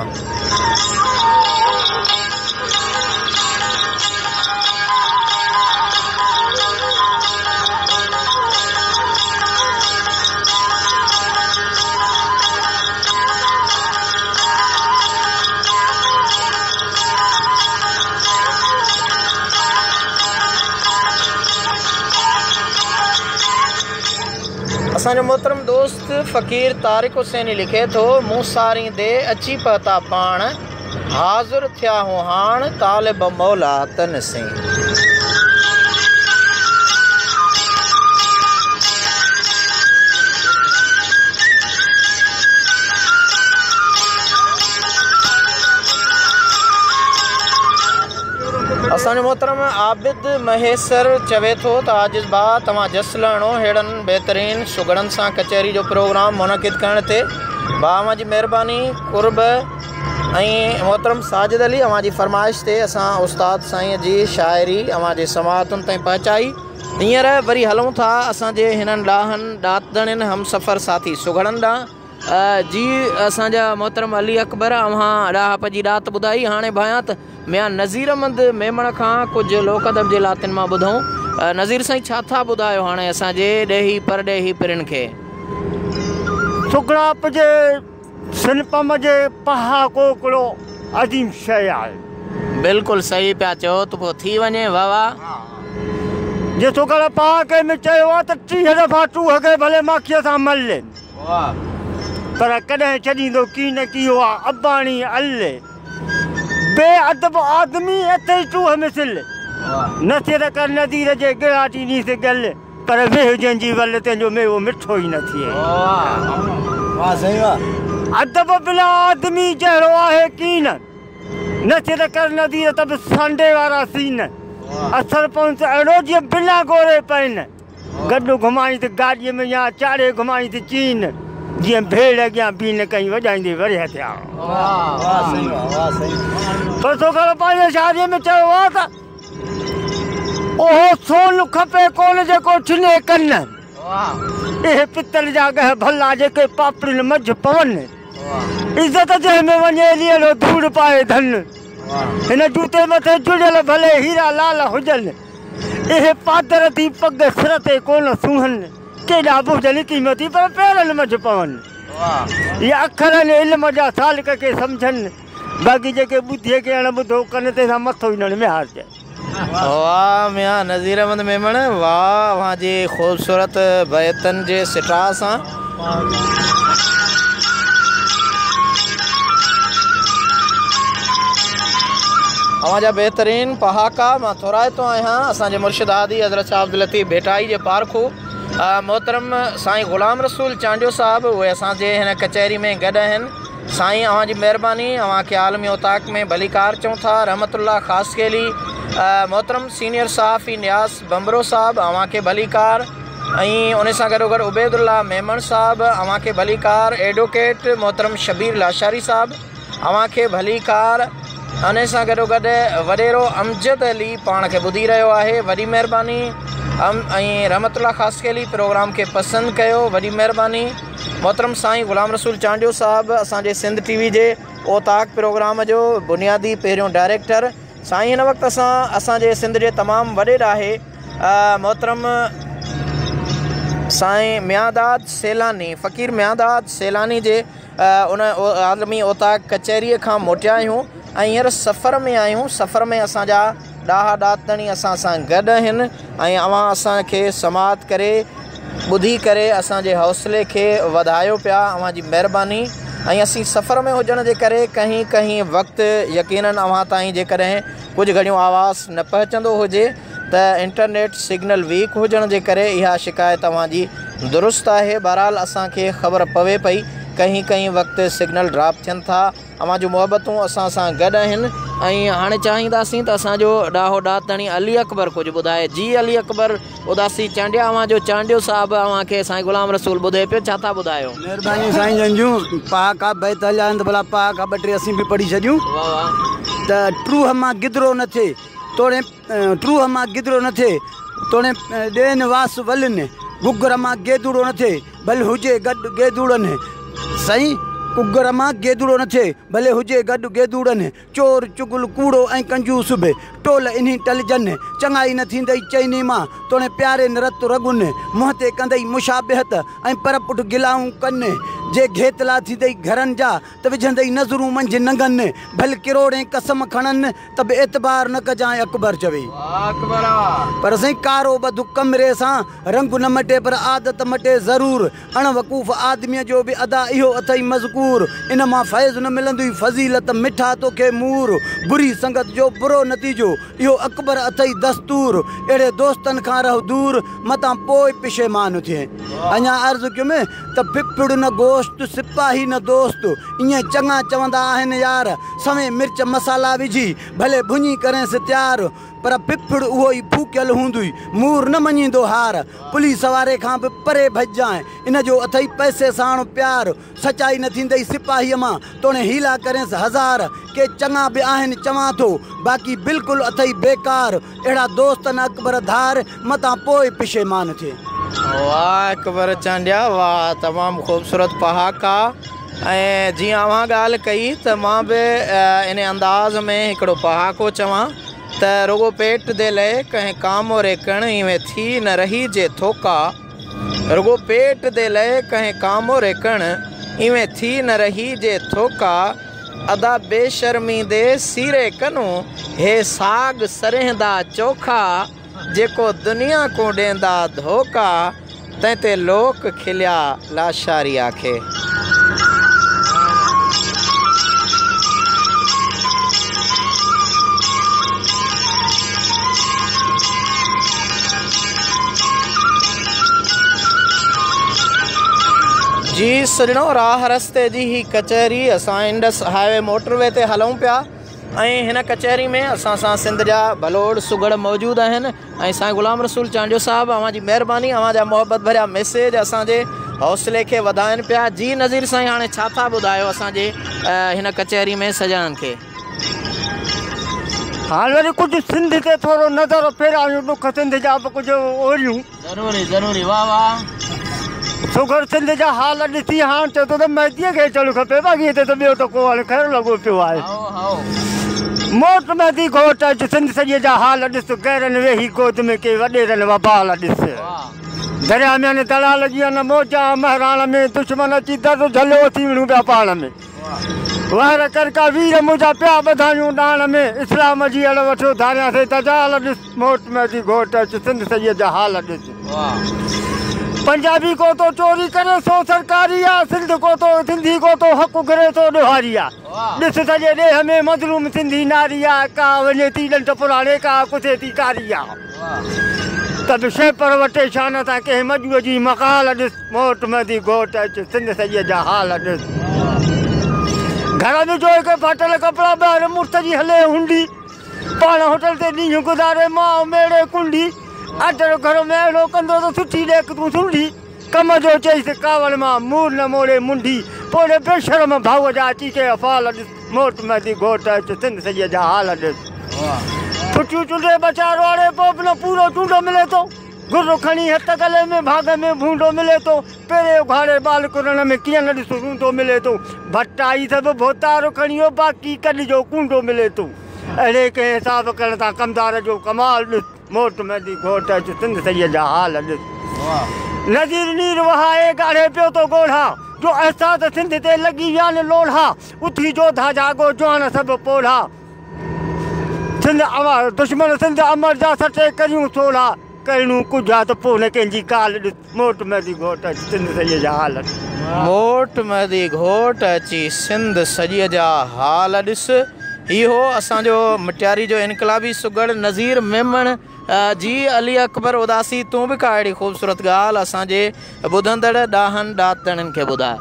A: असांजो मोहतरम दोस्त फ़कीर तारिक हुसैनी लिखे थो मूं सारींदे अची पता पाण हाज़ुर थिया हूं हाण तालिब मौला तन से। असांजो मोहतरम आबिद महेसर चवे थो त आजिज़ भाउ तव्हां जस लहिणो अहिड़नि बहितरीन सुगड़नि सां कचहरी जो प्रोग्राम मुनक़िद करण ते भाउ जी महिरबानी कुर्ब ऐं मोहतरम साजिद अली अवां जी फरमाइश ते असां उस्ताद साईं जी शाइरी अवां जे समातुनि ताईं पहुचाई। हींअर वरी हलूं था असांजे हिननि ॾाहनि ॾातड़नि हमसफ़र साथी सुगड़नि ॾांहुं। जी असांजा मोहतरम अली अकबर अव्हां ॾाहप जी ॾात ॿुधाई हाणे भायां त मियां नज़ीर अहमद मेमण खां कुझु लोक अदब जे लातिन मां ॿुधूं। नज़ीर साईं छा था ॿुधायो हाणे असांजे ॾेही परॾेही पिरिन खे।
B: सुगड़ाप जे सिनपम जे पहा कोकिड़ो अजीम शइ आहे
A: बिल्कुलु सही पिया चओ त पोइ थी वञे वाह वाह।
B: जे सुगड़ पाक में चयो आहे त 30 दफ़ा टूह खे भले माखीअ सां मले, पर कॾहिं छॾींदो की न की आहे अबाणी अले। बेअदब आदमी अथे टूह मिसल, नसीर कर नदीर जे गिराटी नी से गल, पर वेह जंहिंजी वल तंहिंजो मेवो मिठो ई न थिए।
C: वाह सही वाह।
B: अदब बिला आदमी जहिड़ो आहे कीन, नसीर कर नदीर त बि सांडे वारा सीन, असर पहुंच अहिड़ो जीअं बिना गोरे पइनि। गॾु घुमाई त गाॾीअ में या चाड़े घुमाई त चीन, जीअं भेड़ अॻियां बीन कई वॼाईंदे वरिया थिया। पर छोकिरो पंहिंजे शादीअ में चयो आहे त ओहो सोन खपे कोन जेको छिने कन, इहे पितल जा गह भला जेके पापड़ियुनि मझ पवनि, इज़त जंहिंमें वञे लीअड़ो धूड़ पाए धन, हिन जूते मथे जुड़ियल भले हीरा लाल हुजनि, इहे पादर थी पग सिर ते कोन सूहनि, केॾा भुजनि क़ीमती पर पेरनि मझ पवनि। इहे अखरनि इल्म जा सालिक खे सम्झनि, बाक़ी जेके ॿुधीअ खे अण ॿुधो कन ते सां मथो हिननि में हारजे।
A: वाह मियां नज़ीर अहमद मेमण, वाह वहाँ जी ख़ूबसूरत बैतन जे सिटा सां। अवां जा बेहतरीन पहाका मां थोराइतो आहियां असांजे मुर्शिद हादी हज़रत शाह अब्दुल लतीफ़ भेटाई जे पारखू मोहतरम साईं ग़ुलाम रसूल चांडियो साहब, उहे असांजे हिन कचहरी में गॾु आहिनि। साईं अवां जी महिरबानी, अवां खे आलमी उताक में भलीकार चऊं था। रहमतुल्लाह ख़ासकेली मोहतरम सीनियर सहाफ़ी नियाज़ बम्बरो साहब, अवां खे भलीकार। ऐं उन सां गॾोगॾु उबैदुल्लाह मेमण साहब, अवां खे भलीकार। एडवोकेट मोहतरम शबीर लाशारी साहब, अवां खे भलीकार। उन सां गॾोगॾु वॾेरो अमजद अली पाण खे ॿुधी रहियो आहे, वॾी महिरबानी। ऐं रहमतुल्लाह ख़ासकेली प्रोग्राम खे पसंदि कयो, वॾी महिरबानी। मोहतरम साईं ग़ुलाम रसूल चांडियो साहब, असांजे सिंध TV जे ओताक प्रोग्राम जो बुनियादी पहिरियों डायरेक्टर। साईं हिन वक़्तु असांजे सिंध जे तमामु वॾे ॾाहे मोहतरम साईं मियादाद सैलानी, फ़क़ीर मियादाद सैलानी जे उन आलमी ओताक कचहरीअ खां मोटिया आहियूं ऐं हींअर सफ़र में आहियूं। सफ़र में असांजा ॾाहा ॾातणी असां सां गॾु आहिनि ऐं अवां असांखे समात करे ॿुधी करे असांजे हौसले खे वधायो पिया, अवां जी महिरबानी। ऐं असीं सफ़र में हुजण जे करे कहीं कहीं वक़्तु यकीनन अवां ताईं जेकॾहिं कुझु घणियूं आवाज़ न पहुचंदो हुजे त इंटरनेट सिग्नल वीक हुजण जे करे इहा शिकायत अवां जी दुरुस्त आहे। बहरहाल असांखे ख़बर पवे पई कहीं कहीं वक़्तु सिग्नल ड्रॉप थियनि था। अवां जूं मुहबतूं असां सां गॾु आहिनि ऐं हाणे चाहींदासीं त असांजो ॾाहो ॾातणी अली अकबर कुझु ॿुधाए। जी अली अकबर उदासी चांडिया, अवां जो चांडियो साहिबु अवां खे साईं ग़ुलाम रसूल ॿुधे पियो, छा था ॿुधायो?
C: महिरबानी साईं जंजूं, पहाका बैत हलिया आहिनि त भला पहाका 2-3 असीं बि पढ़ी छॾियूं। त ट्रूह मां गिदरो न थिए तोड़े, ट्रूह मां गिदरो न थिए तोड़े ॾेन वास वलनि, गुगर मां गेदुड़ो न थिए भले हुजे गॾु गेदुड़नि। साईं कुगर मां गेदुड़ो न थिए भले हुजे गॾु गेदुड़नि, चोर चुगल कूड़ो ऐं कंजूस बि टोल इन्ही टलजनि, चङाई न थींदई चइनी मां तोड़े प्यारे न रत रगुनि, मुंहं ते कंदई मुशाबिहत ऐं पर पुट गिलाऊं कनि, जे घेतला थींदई घरनि जा त विझंदई नज़रूं मंझि नंगनि, भले किरोड़े कसम खणनि त बि एतबार न कजांइ अकबर चवे। पर साईं कारो बधु कमरे सां रंग न मटे पर आदत मटे ज़रूर, अणवकूफ़ आदमीअ जो बि अदा इहो अथई मज़कूर, इन मां फैज़ न मिलंदी फज़ीलत मिठा तोखे मूर, बुरी संगत जो बुरो नतीजो इहो अकबर अथई दस्तूर, अहिड़े दोस्तनि खां रहो दूर मतां पोइ पिशेमान थिए। अञा अर्ज़ु कयुमि त फिफड़ न गोश्त सिपाही न दोस्त, ईअं चङा चवंदा आहिनि यार, सवें मिर्च मसाला विझी भले भुञी करेंसि तयारु, पर फिफड़ उहो ई फूकियल हूंदुई मूर न मञींदो हार, पुलिस वारे खां बि परे भॼाए इन जो अथई पैसे साण प्यार, सचाई न थींदई सिपाहीअ मां तोड़े हीला करेंसि हज़ार, के चङा बि आहिनि चवां थो बाक़ी बिल्कुलु अथई बेकार, अहिड़ा दोस्त न अकबर धार मतां पोइ पिशेमान थिए।
A: वाह अकबर चांडिया, वाह तमामु ख़ूबसूरत पहाका। ऐं जीअं अवां ॻाल्हि कई त मां बि इन अंदाज़ में हिकिड़ो पहाको चवां त रुगो पेट दे लए कंहिं काम रेकण इवें थी न रही जे थोका, रुगो पेट दे लए कंहिं काम रेकण इवें थी न रही जे थोका, अदा बेशर्मी दे सीरे कनू हे साग सरेंदा चोखा जेको दुनिया को डेंदा धोखा तैते लोक खिलिया लाशारी आखे। जी सजणो राह रस्ते जी ही कचहरी असां इंडस हाईवे मोटरवे ते हलूं पिया ऐं हिन कचहरी में असां सां सिंध जा भलोड़ सुगड़ मौजूद आहिनि ऐं साईं गुलाम रसूल चांडियो साहब अवां जी महिरबानी अवां जा मोहब्बत भरिया मैसेज असांजे हौसले खे वधाइनि पिया। जी नज़ीर साईं हाणे छा था ॿुधायो असांजे हिन कचहरी में सॼणनि खे?
B: हाणे वरी कुझु सिंध ते थोरो नज़र फेरायूं ॾुख सिंध जा बि कुझु ओरियूं।
A: ज़रूरी ज़रूरी वाह वाह।
B: सुगर सिंध जा हाल ॾिसी हाणे चए थो त मेहदीअ खे अचणु खपे बाक़ी हिते त ॿियो टको हाणे ख़ैरु लॻो पियो आहे। मोट मेहदी घोट अच सिंध सॼे जा हाल ॾिस गैरनि वेही गोद में के वॾेरनि वबाल ॾिस दरिया में तड़ा लॻी आहिनि मोजा महराण में दुश्मन अची दर झलियो थी वञूं पिया पाण में वार कर का वीर मुंहिंजा पिया ॿधायूं डाण में इस्लाम जी अड़ वठो धारियासीं तजाल ॾिस मोट मेहदी घोट अच सिंध सॼे जा हाल ॾिस। पंजाबी को तो चोरी करे सो सरकारी आ सिंध को तो सिंधी को तो हक़ घिरे तो ॾोहारी आ ॾिस सॼे ॾेह में मज़लूम सिंधी नारी आ का वञे थी ॾंट पुराणे का कुथे थी कारी आ तब शइ पर वटे शान तां कंहिं मॼूअ जी मकाल ॾिस मोट मेहदी घोट अच सिंध सॼे जा हाल ॾिस। घर में जोड़ के फाटल कपिड़ा ॿाहिरि मुर्त जी हले हुंडी पाण होटल ते ॾींहुं गुज़ारे मां मेड़े कुंडी अदर घर में अहिड़ो कंदो त सुठी ॾेक तूं सुंडी कम जो चईसि कावड़ मां मूर न मोड़े मुंडी पोइ बेशरम भाऊ जा अची के अफ़ाल ॾिस मोट मेहदी घोट अच सिंध सॼे जा हाल ॾिस। फुटियूं चुंडे बचार वारे पोइ न पूरो चूंडो मिले थो गुरु खणी हथ गले में भाग में भूंडो मिले थो पहिरें उघाड़े बाल कुरण में कीअं न ॾिस रूंदो मिले थो भटाई सभु भोतारो खणियो बाक़ी कॾ जो कूंडो मिले थो अहिड़े कंहिं हिसाब करण तां कमदार जो कमाल ॾिस मोट मेहदी घोट अच सिंध सॼे जा हाल ॾिस। नज़ीर नीर वहाए ॻाढ़े पियो थो ॻोढ़ा जो अहसास सिंध ते लॻी विया आहिनि लोढ़ा उथी जोधा जागो जुआन सभु पोढ़ा सिंध अमर दुश्मन सिंध अमर जा सटे करियूं सोढ़ा करणूं कुझा त पोइ न कंहिंजी काल ॾिस मोट मेहदी घोट अच सिंध सॼे जा हाल ॾिस।
A: मोट मेहदी घोट अची सिंध सॼे जा हाल ॾिस। इहो असांजो मटियारी जो इनकलाबी सुगड़ नज़ीर मेमण जी अली अकबर उदासी तूं बि का अहिड़ी ख़ूबसूरत ॻाल्हि असांजे ॿुधंदड़ ॾाहनि ॾातड़नि खे ॿुधाए।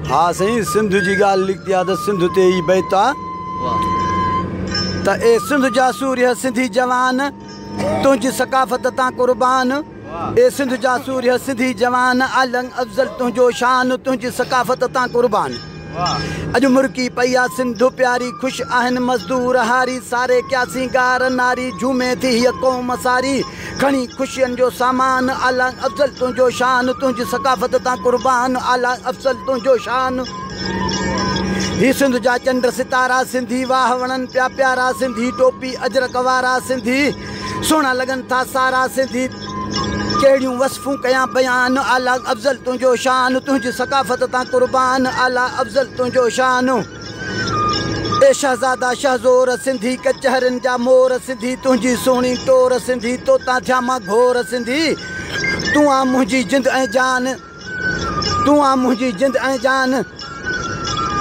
C: हा साईं सिंध जी ॻाल्हि लिखी आहे त सिंध ते ई बैत आहे त ए सिंध जा सूर्य सिंधी जवान तुंहिंजी सकाफ़त तां कुर्बान ए सिंध जा सूर्य सिंधी जवान आलंग अफ़ज़ल तुंहिंजो शान तुंहिंजी सकाफ़त तां कुर्बान अॼु मुर्की पई आहे सिंध प्यारी ख़ुशि आहिनि मज़दूर हारी सारे क्यासी गार नारी झूमे थी हीअ क़ौम सारी खणी ख़ुशियुनि जो सामान आला अफ़ज़ल तुंहिंजो शान तुंहिंजी सकाफ़त तां कुर्बान आला अफ़ज़ल तुंहिंजो शान ही सिंध जा चंड सितारा सिंधी वाह वणनि पिया प्यारा सिंधी टोपी अजरक वारा सिंधी सुहिणा लॻनि था सारा सिंधी कहिड़ियूं वसफ़ूं कयां बयान आला अफ़ज़ल तुंहिंजो शान तुंहिंजी सकाफ़त तां कुर्बान आला अफ़ज़ल तुंहिंजो शान ए शहज़ादा शहज़ोर सिंधी कचहरियुनि जा मोर सिंधी तुंहिंजी सुहिणी टोर सिंधी तोता थिया मां घोर सिंधी तूं आ मुंहिंजी जिंद ऐं जान तूं आ मुंहिंजी जिंद ऐं जान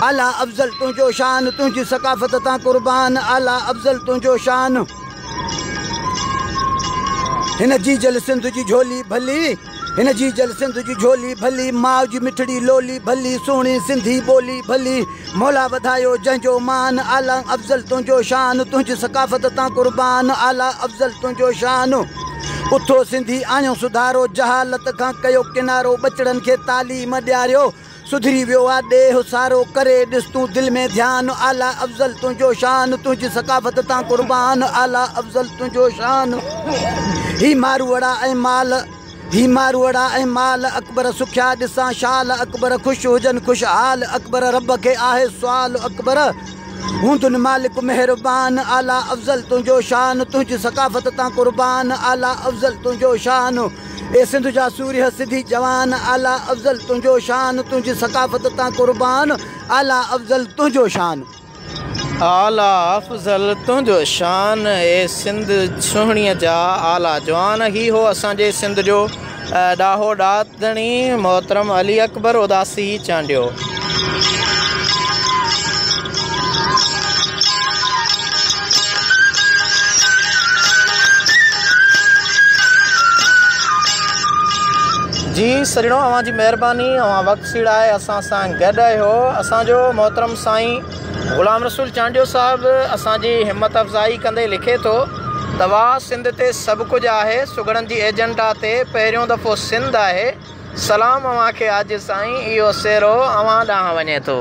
C: आला अफ़ज़ल तुंहिंजो शान तुंहिंजी सकाफ़त तां कुर्बान आला अफ़ज़ल तुंहिंजो शान हिन जी जल सिंध जी झोली भली हिन जी जल सिंध जी झोली भली माउ जी मिठड़ी लोली भली सुहिणी सिंधी ॿोली भली मौला वधायो जंहिंजो मान आला अफ़ज़ल तुंहिंजो शान तुंहिंजी सकाफ़त तां कुर्बान आला अफ़ज़ल तुंहिंजो शान उथो सिंधी आहियो सुधारो जहालत खां कयो किनारो बचड़नि खे तालीम ॾियारियो सुधरी वियो आहे ॾेह सारो करे ॾिस तूं दिलि में ध्यानु आला अफ़ज़ल तुंहिंजो शान तुंहिंजी सकाफ़त तां कुर्बान आला अफ़ज़ल तुंहिंजो शान ही मारवड़ा ऐं माल ही मारवड़ा ऐं माल अकबर सुखिया ॾिसां शाल अकबर ख़ुशि हुजनि ख़ुशहाल अकबर रब खे आहे सुवाल अकबर हूंदुनि मालिक महिरबान आला अफ़ज़ल तुंहिंजो शान तुंहिंजी सकाफ़त तां कुर्बान आला अफ़ज़ल तुंहिंजो शान ए सिंध जा सूर्य सिंधी जवान आला अफ़ज़ल तुंहिंजो शान तुंहिंजी सकाफ़त तां कुर्बान आला अफ़ज़ल तुंहिंजो शान
A: आला अफ़ज़ल तुंहिंजो शान ए सिंध सुहिणीअ जा आला जवान। ही हो असांजे सिंध जो ॾाहो ॾातणी मोहतरम अली अकबर उदासी चांडियो। जी सजणो, अवां जी महिरबानी, अवां वक़्तु सीड़ाए असां सां गॾु आहियो। असांजो मोहतरम साईं ग़ुलाम रसूल चांडियो साहिबु असांजी हिम्मत अफ़ज़ाई कंदे लिखे थो त वाह सिंध ते सभु कुझु आहे, सुगड़नि जी एजेंडा ते पहिरियों दफ़ो सिंध आहे। सलाम अव्हां खे अॼु साईं, इहो सेरो अव्हां ॾांहुं वञे थो।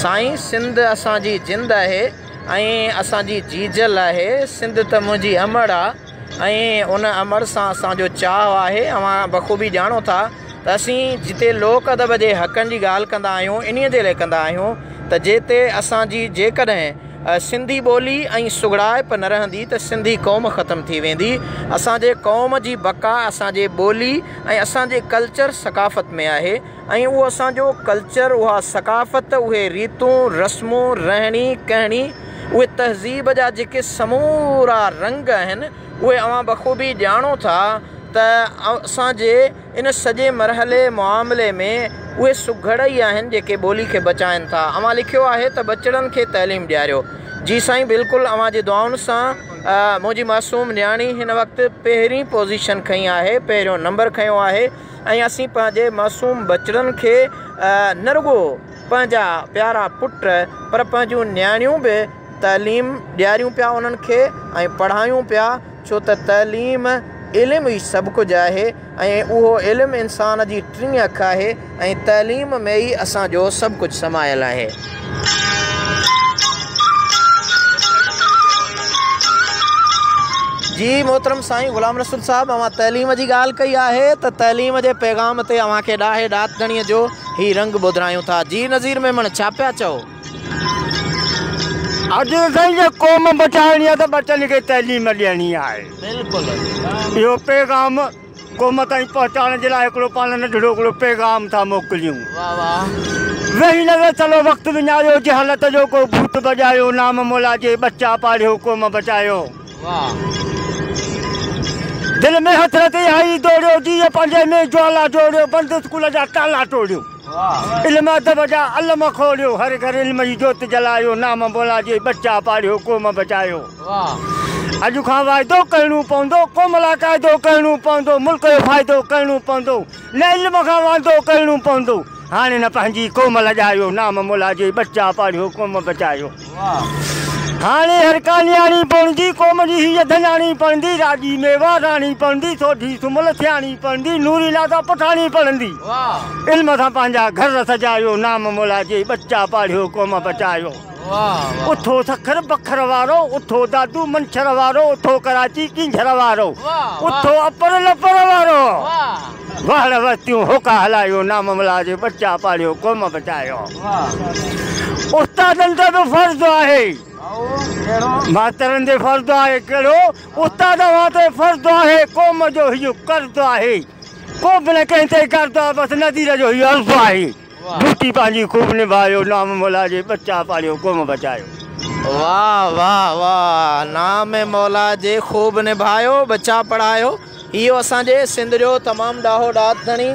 A: साईं सिंध असांजी जिंद आहे ऐं असांजी जीजल आहे। सिंध त मुंहिंजी अमड़ आहे ऐं उन अमड़ सां असांजो चाहु आहे। अव्हां बख़ूबी ॼाणो था त असीं जिते लोक अदब जे हक़नि जी ॻाल्हि कंदा आहियूं, इन्हीअ जे लाइ कंदा आहियूं त जिते असांजी जेकॾहिं सिंधी ॿोली ऐं सुगड़ाइप न रहंदी त सिंधी क़ौम ख़तमु थी वेंदी। असांजे क़ौम जी बका असांजे ॿोली ऐं असांजे कल्चर सकाफ़त में आहे ऐं उहो असांजो कल्चर, उहा सकाफ़त, उहे रीतूं रस्मूं, रहणी कहणी, उहे तहज़ीब जा जेके समूरा रंग आहिनि, उहे अव्हां बख़ूबी ॼाणो था त असांजे इन सॼे मरहले मुआमले में उहे सुघड़ ई आहिनि जेके ॿोली खे बचाइनि था। अव्हां लिखियो आहे त बचड़नि खे तइलीम ॾियारियो। जी साईं, बिल्कुलु अव्हां जे दुआउनि सां मुंहिंजी मासूम न्याणी हिन वक़्तु पहिरीं पोज़ीशन खईं आहे, पहिरियों नंबर खयो आहे ऐं असीं पंहिंजे मासूम बचड़नि खे न रुॻो पंहिंजा प्यारा पुट पर पंहिंजूं न्याणियूं बि तइलीम ॾियारियूं पिया उन्हनि खे ऐं पढ़ायूं पिया, छो त तइलीम इल्मु ई सभु कुझु आहे ऐं उहो इल्मु इंसान जी टीं अखि आहे ऐं तइलीम में ई असांजो सभु कुझु समायल आहे। जी मोहतरम साईं ग़ुलाम रसूल साहिबु, अव्हां तइलीम जी ॻाल्हि कई आहे त तइलीम जे पैगाम ते अव्हां खे ॾाहे ॾातणीअ जो ही रंग ॿुधायूं था। जी नज़ीर मेमण, छा पिया चओ?
B: अॼु साईं जे क़ौम बचाइणी आहे त बचनि खे तइलीम ॾियणी आहे।
A: बिल्कुलु
B: इहो पैगाम क़ौम ताईं पहुचाइण जे लाइ हिकिड़ो पाण नंढड़ो हिकिड़ो पैगाम था मोकिलियूं।
A: वाह वाह।
B: वेही न वे चलो वक़्तु विञायो, जहालत जो को भूत बजायो, नाम मौला जे बच्चा पालियो, क़ौम बचायो।
A: वाह।
B: दिलि में हथरत आई दौड़ियो, जीअं पंहिंजे में ज्वाला जोड़ियो, बंदि स्कूल जा ताला टोड़ियो, इल्म अदब जा अलम खोलियो, हर घर इल्म जी जोत जलायो, नाम मौला जे बच्चा पालियो, क़ौम बचायो। अॼु खां वाइदो करिणो पवंदो, क़ौम लाइ क़ाइदो करिणो पवंदो, मुल्क जो फ़ाइदो करिणो पवंदो, न इल्म खां वांदो करिणो पवंदो। हाणे न पंहिंजी क़ौम लॼायो, नाम मौला जे बच्चा पालियो, क़ौम बचायो। हाणे हर का न्याणी पवंदी, क़ौम जी हीअ धनाणी पवंदी, राजी मेवा राणी पवंदी, सोढी सुमल थियाणी पवंदी, नूरी नादा पठाणी पवंदी। इल्म सां पंहिंजा घर सजायो, नाम मौला जे बच्चा पालियो, क़ौम बचायो। उथो सखर बखर वारो, उथो दादू मंछर वारो, उथो कराची किंझर वारो, उथो अपर लपर वारो, वाहड़ वस्तियूं होका हलायो, नाम मौला जे बच्चा पालियो, क़ौम बचायो। उस्तादनि ते बि फ़र्ज़ु आहे, मास्तरनि ते फ़र्ज़ु आहे कहिड़ो, उस्ताद ते फ़र्ज़ु आहे, क़ौम जो इहो कर्ज़ु आहे, को बि न कंहिं ते कर्ज़ु आहे, बसि नदीर जो इहो अर्ज़ु आहे। ड्यूटी पंहिंजी ख़ूब निभायो, नाम मौला जे बच्चा पालियो, क़ौम बचायो।
A: वाह वाह वाह। नाम मौला जे ख़ूब निभायो, बच्चा पढ़ायो। इहो असांजे सिंध जो तमामु ॾाहो ॾातणी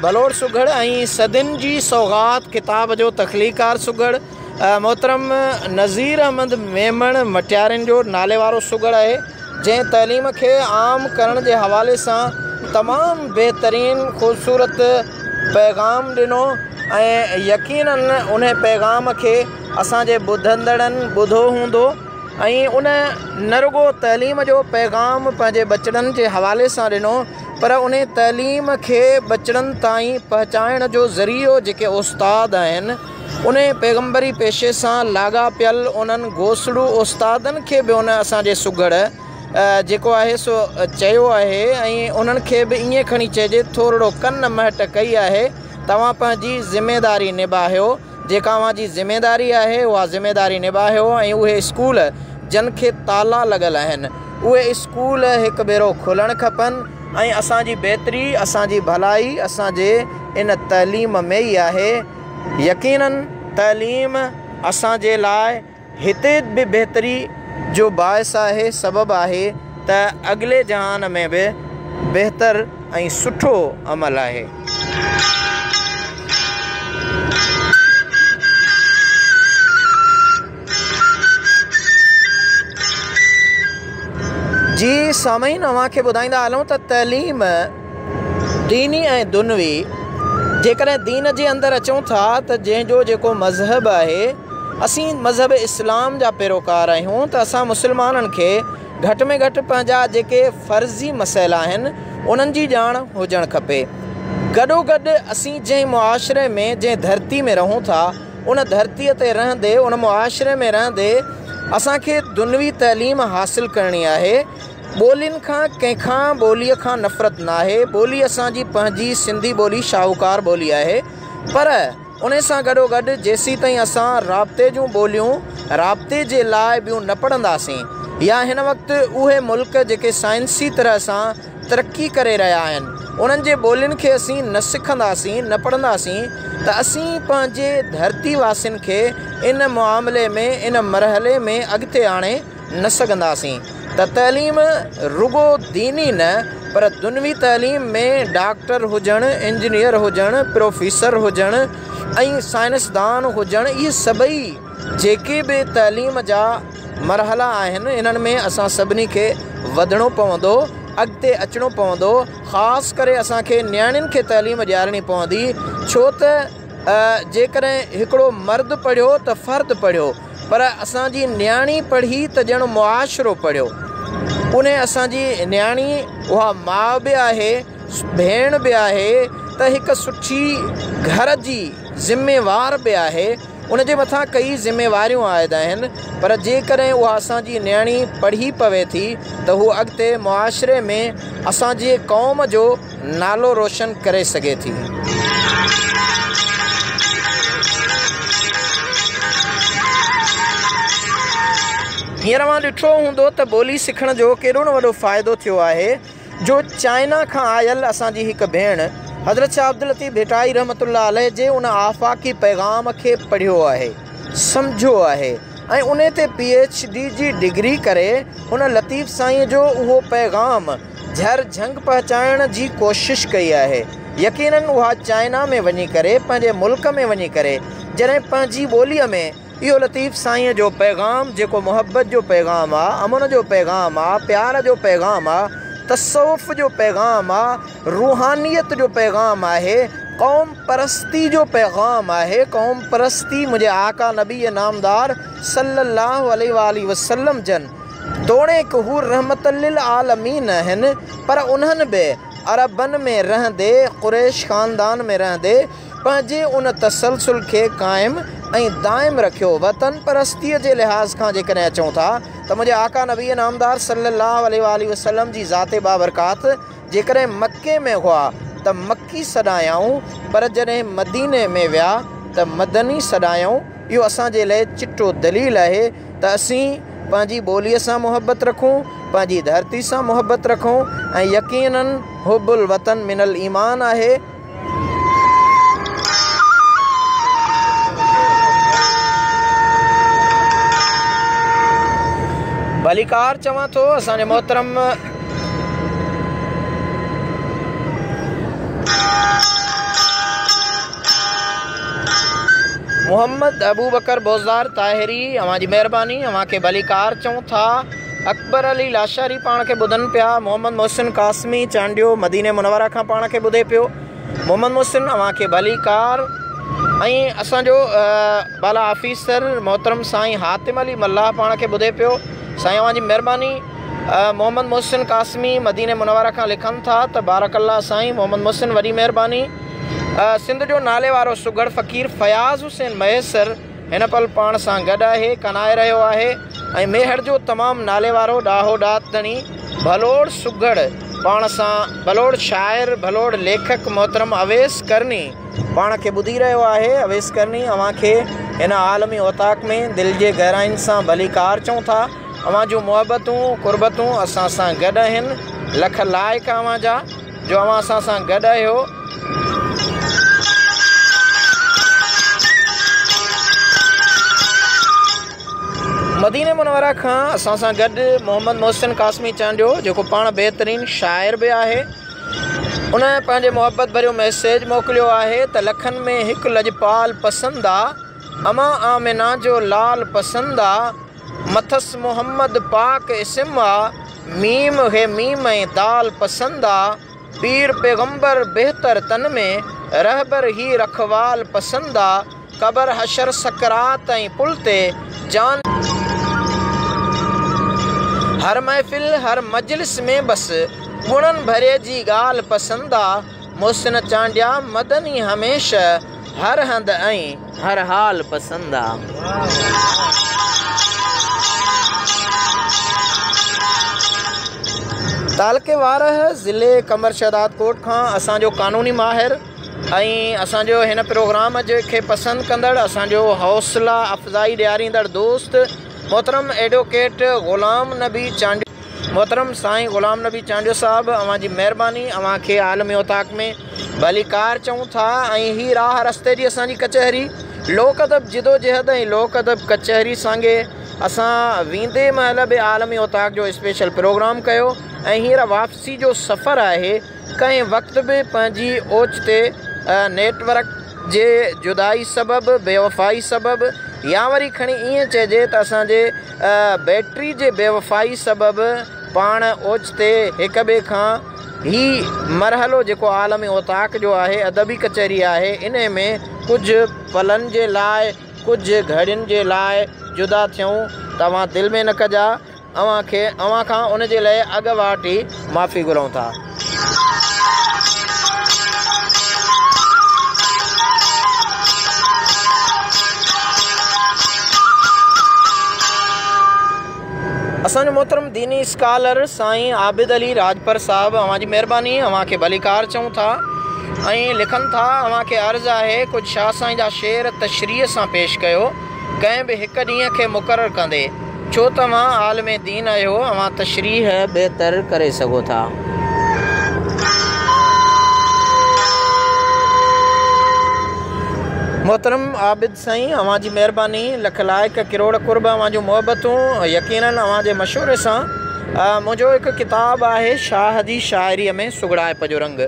A: भलोड़ सुघड़ ऐं सदियुनि जी सौगात किताब जो तख़लीकार सुघड़ मोहतरम नज़ीर अहमद मेमण मटियारनि जो नाले वारो सुघड़ आहे, जंहिं तइलीम खे आम करण जे हवाले सां तमामु बहितरीन ख़ूबसूरत पैगाम ॾिनो ऐं यकीनन उन पैगाम खे असांजे ॿुधंदड़नि ॿुधो हूंदो ऐं उन न रुॻो तइलीम जो पैगाम पंहिंजे बचड़नि जे हवाले सां ॾिनो, पर उन तइलीम खे बचड़नि ताईं पहुचाइण जो ज़रियो जेके उस्ताद आहिनि, उन पैगम्बरी पेशे सां लाॻापियल उन्हनि घोसड़ू उस्तादनि खे बि उन असांजे सुघड़ जेको आहे सो चयो आहे ऐं उन्हनि खे बि ईअं खणी चइजे थोरो कन महट कई आहे, तव्हां पंहिंजी ज़िमेदारी निभायो, जेका अव्हां जी ज़िमेदारी आहे उहा ज़िमेदारी निभायो ऐं उहे स्कूल जिन खे ताला लॻल आहिनि उहे स्कूल हिकु भेरो खुलणु खपनि ऐं असांजी बहितरी, असांजी भलाई असांजे इन तइलीम में ई आहे। यकीनन तइलीम असांजे लाइ हिते बि बहितरी जो बाइस आहे, सबबु आहे त अॻिले जहान में बि बहितर ऐं सुठो अमल आहे। जी सामईन, अव्हांखे ॿुधाईंदा हलूं त तइलीम दीनी ऐं दुनवी, जेकॾहिं दीन जे अंदरि अचूं था त जंहिंजो जेको मज़हब आहे, असीं मज़हब इस्लाम जा पैरोकार आहियूं, त असां मुस्लमाननि खे घटि में घटि पंहिंजा जेके फ़र्ज़ी मसइला आहिनि उन्हनि जी ॼाण हुजणु खपे। गॾोगॾु असीं जंहिं मुआशिरे में, जंहिं धरती में रहूं था, उन धरतीअ ते रहंदे, उन मुआशिरे में रहंदे असांखे दुनवी तइलीम हासिलु करणी आहे। ॿोलियुनि खां, कंहिंखां ॿोलीअ खां नफ़रत न आहे। ॿोली असांजी पंहिंजी सिंधी ॿोली शाहूकार ॿोली आहे, पर उन सां गॾोगॾु जेसीं ताईं असां राब्ते जूं ॿोलियूं, राब्ते जे लाइ ॿियूं न पढ़ंदासीं, या हिन वक़्तु उहे मुल्क जेके साइंसी तरह सां तरक़ी करे रहिया आहिनि, उन्हनि जे ॿोलियुनि खे असीं न सिखंदासीं, न पढ़ंदासीं, त असीं पंहिंजे धरती वासियुनि खे इन मामले में, इन मरहले में अॻिते आणे न सघंदासीं। त तइलीम रुगो दीनी न, पर दुनवी तइलीम में डॉक्टर हुजणु, इंजीनियर हुजणु, प्रोफेसर हुजणु ऐं साइंसदान हुजणु, इहे सभई जेके बि तइलीम जा मरहला आहिनि, इन्हनि में असां सभिनी खे वधिणो पवंदो, अॻिते अचिणो पवंदो। ख़ासि करे असांखे नियाणियुनि खे तइलीम ॾियारणी पवंदी, छो त जेकॾहिं हिकिड़ो मर्द पढ़ियो त फ़र्द पढ़ियो, पर असांजी नियाणी पढ़ी त ॼण मुआशिरो पढ़ियो। उन असांजी नियाणी उहा माउ बि आहे, भेण बि आहे, त हिकु सुठी घर जी ज़िम्मेवार बि आहे, उन जे मथां कई ज़िम्मेवारियूं आयल आहिनि। पर जेकॾहिं उहा असांजी नियाणी पढ़ी पवे थी त हू अॻिते मुआशिरे में असांजे क़ौम जो नालो रोशन करे सघे थी। हींअर मां ॾिठो हूंदो त ॿोली सिखण जो केॾो न वॾो फ़ाइदो थियो आहे, जो चाइना खां आयल असांजी हिकु भेण हज़रत शाह अब्दुल लतीफ़ भिटाई रहमतुल्लाह अलैह जे उन आफ़ाक़ी पैगाम खे पढ़ियो आहे, सम्झो आहे, ऐं उन ते PhD जी डिग्री करे उन लतीफ़ साईं जो उहो पैगाम झर झंग पहुचाइण जी कोशिशि कई आहे। यकीनन उहा चाइना में वञी करे, पंहिंजे मुल्क में वञी करे, जॾहिं पंहिंजी ॿोलीअ में इहो लतीफ़ साईं जो पैगाम, जेको मुहबत जो पैगाम आहे, अमन जो पैगाम आहे, प्यार जो पैगाम आहे, तसव्वुफ़ जो पैगाम आहे, रूहानियत जो पैगाम आहे, क़ौम परस्ती जो पैगाम आहे। क़ौम परस्ती मुंहिंजे आका नबी नामदार सल्लल्लाहु अलैहि वसल्लम जन तोड़े हू रहमतुल लिल आलमीन आहिनि, पर उन्हनि बि अरबनि में रहंदे, क़ुरैश ख़ानदान में रहंदे पंहिंजे उन तसलसुल खे क़ाइमु ऐं दाइम रखियो। वतन परस्तीअ जे लिहाज़ खां जेकॾहिं अचूं था त मुंहिंजे आका नबी नामदार सल्लल्लाहु अलैहि वसल्लम जी ज़ाते बाबरकात जेकॾहिं मके में हुआ त मक्की सॾायाऊं, पर जॾहिं मदीने में विया त मदनी सॾायाऊं। इहो असांजे लाइ चिटो दलील आहे त असीं पंहिंजी ॿोलीअ सां मुहबत रखूं, पंहिंजी धरती सां मुहबत रखूं, ऐं यकीनन हुब्बुल वतन मिनल ईमान आहे। भलीकार चवां थो असांजे मोहतरम मोहम्मद अबू बकर बोज़दार ताहिरी, अव्हांजी महिरबानी, अव्हांखे भलीकार चऊं था। अकबर अली लाशारी पाण खे ॿुधनि पिया। मोहम्मद मोहसिन कासमी चांडियो मदीने मुनवरा खां पाण खे ॿुधे पियो। मोहम्मद मोहसिन अव्हांखे भलीकार। ऐं असांजो बाला ऑफिसर मोहतरम साईं हातिम अली मल्लाह पाण खे ॿुधे पियो। साईं अव्हांजी महिरबानी। मोहम्मद मोहसिन कासमी मदीने मुनवरा खां लिखनि था त बारकल्ला साईं। मोहम्मद मोहसिन वॾी महिरबानी। सिंध जो नाले वारो सुगड़ फ़क़ीर फयाज़ हुसैन मैसर हिन पल पाण सां गॾु आहे, कनाए रहियो आहे। ऐं मेहर जो तमामु नाले वारो ॾाहो ॾातणी भलोड़ सुगड़ पाण सां, भलोड़ शाइर, भलोड़ लेखक मोहतरम अवेस करनी पाण खे ॿुधी रहियो आहे। अवेस करनी, अव्हांखे हिन आलमी ओताक़ में दिलि जे गहराइनि सां भलीकार चऊं था। अव्हां जूं मुहबतूं कुर्बतूं असां सां गॾु आहिनि। लख लाइक़ अव्हां जा जो अव्हां असां सां गॾु आहियो। मदीने मुनवरा खां असां सां गॾु मोहम्मद मोहसिन कासमी चांडियो जेको पाण बहितरीन शाइर बि आहे। उन पंहिंजे मुहबत भरियो मैसेज मोकिलियो आहे त लखनि में हिकु लजपाल पसंदि आहे, अमा आमिना जो लाल पसंदि आहे, मथस मोहम्मद पाक इस्म आहे, मीम हे मीम ऐं दाल पसंदि आहे, पीर पैगंबर बेहतर तन में रहबर ही रखवाल पसंदि आहे, क़बर हशर सकरात ऐं पुल ते जान, हर महफ़िल हर मजलिस में बसि गुणनि भरे जी ॻाल्हि पसंदि आहे, मोहसिन चांडिया मदनी हमेशह हर हंधि ऐं हर हाल पसंदि आहे। तालके वारह ज़िले कमर शहदाद कोट खां असांजो क़ानूनी माहिर ऐं असांजो हिन प्रोग्राम खे पसंदि कंदड़ असांजो हौसला अफ़ज़ाई ॾियारींदड़ दोस्त मोहतरम एडवोकेट ग़ुलाम नबी चांडियो, मोहतरम साईं ग़ुलाम नबी चांडियो साहब, अवां जी महिरबानी। अवां खे आलमी उताक में भलीकार चऊं था ऐं ही राह रस्ते जी असांजी कचहरी लोक अदब जिदोजहद ऐं लोक अदब कचहरी सांगे असां वेंदे महिल बि आलमी उताक जो स्पेशल प्रोग्राम कयो ऐं हींअर वापसी जो सफ़र आहे। कंहिं वक़्तु बि पंहिंजी ओचिते नेटवर्क जे जुदाई सबबि बेवफ़ाई सबबि या वरी खणी ईअं चइजे त असांजे बैटरी जे बेवफ़ाई सबबि पाण ओचिते हिक ॿिए खां ही मरहलो जेको आलमी उताक जो आहे अदबी कचहरी आहे, इन में कुझु पलनि जे लाइ कुझु घड़ियुनि जे लाइ जुदा थियूं। तव्हां दिलि में न कजा, अवां खां उन जे लाइ अॻुवाट ई माफ़ी घुरूं था। असांजो मोहतरम दीनी स्कॉलर साईं आबिद अली राजपर साहब, अवां जी महिरबानी। अवां खे भलीकार चऊं था ऐं लिखनि था, अवां खे अर्ज़ु आहे कुझु शाह साईं जा शेर तशरीह सां पेश कयो, कंहिं बि हिकु ॾींहं खे मुक़ररु कंदे, छो तव्हां आलमे दीन आहियो, अवां तशरीह बहितर करे सघो था। मोहतरम आबिद साईं, अवां जी महिरबानी। लख लाइक किरोड़ कुर्ब अवां जूं मुहबतूं। यकीनन अवां जे मशवरे सां मुंहिंजो हिकु किताबु आहे शाह जी शाइरीअ में सुगड़ाइप जो रंग,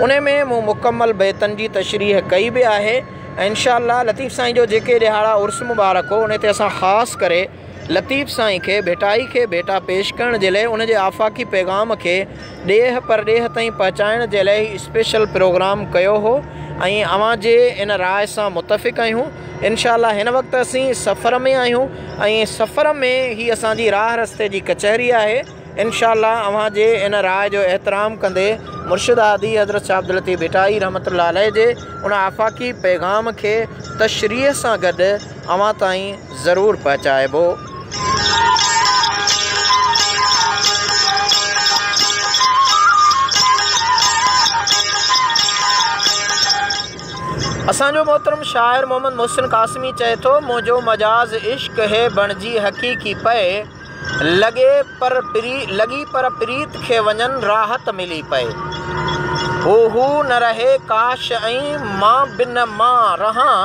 A: उन में मूं मुकमल बैतनि जी तशरीह कई बि आहे ऐं इंशाअल्लाह लतीफ़ साईं जो जेके ॾिहाड़ा उर्स मुबारक हो उन ते असां ख़ासि करे लतीफ़ साईं खे भेटाई खे भेटा पेश करण जे लाइ उन जे आफ़ाक़ी पैगाम खे ॾेह परॾेह ताईं पहुचाइण जे लाइ स्पेशल प्रोग्राम कयो हो ऐं अवां जे इन राय सां मुतफ़िक़ आहियूं। इंशाअल्लाह हिन वक़्तु असीं सफ़र में आहियूं ऐं सफ़र में ही असांजी राह रस्ते जी कचहरी आहे। इंशाअल्लाह अवां जे इन राय जो एहतराम कंदे मुर्शिद आदि हज़रत शाह अब्दुल लतीफ़ भेटाई रहमतुल्लाह अलैह जे उन आफ़ाक़ी पैगाम खे तशरीह सां गॾु अवां ताईं ज़रूरु पहुचाइबो। असांजो मोहतरम शाइर मोहम्मद मोहसिन कासमी चए थो, मुंहिंजो मजाज़ इश्क है बणिजी हक़ीक़ी पए, लॻी पर प्रीत खे वञनि राहत मिली पए, हू न रहे काश ऐं मां बिन मां रहां,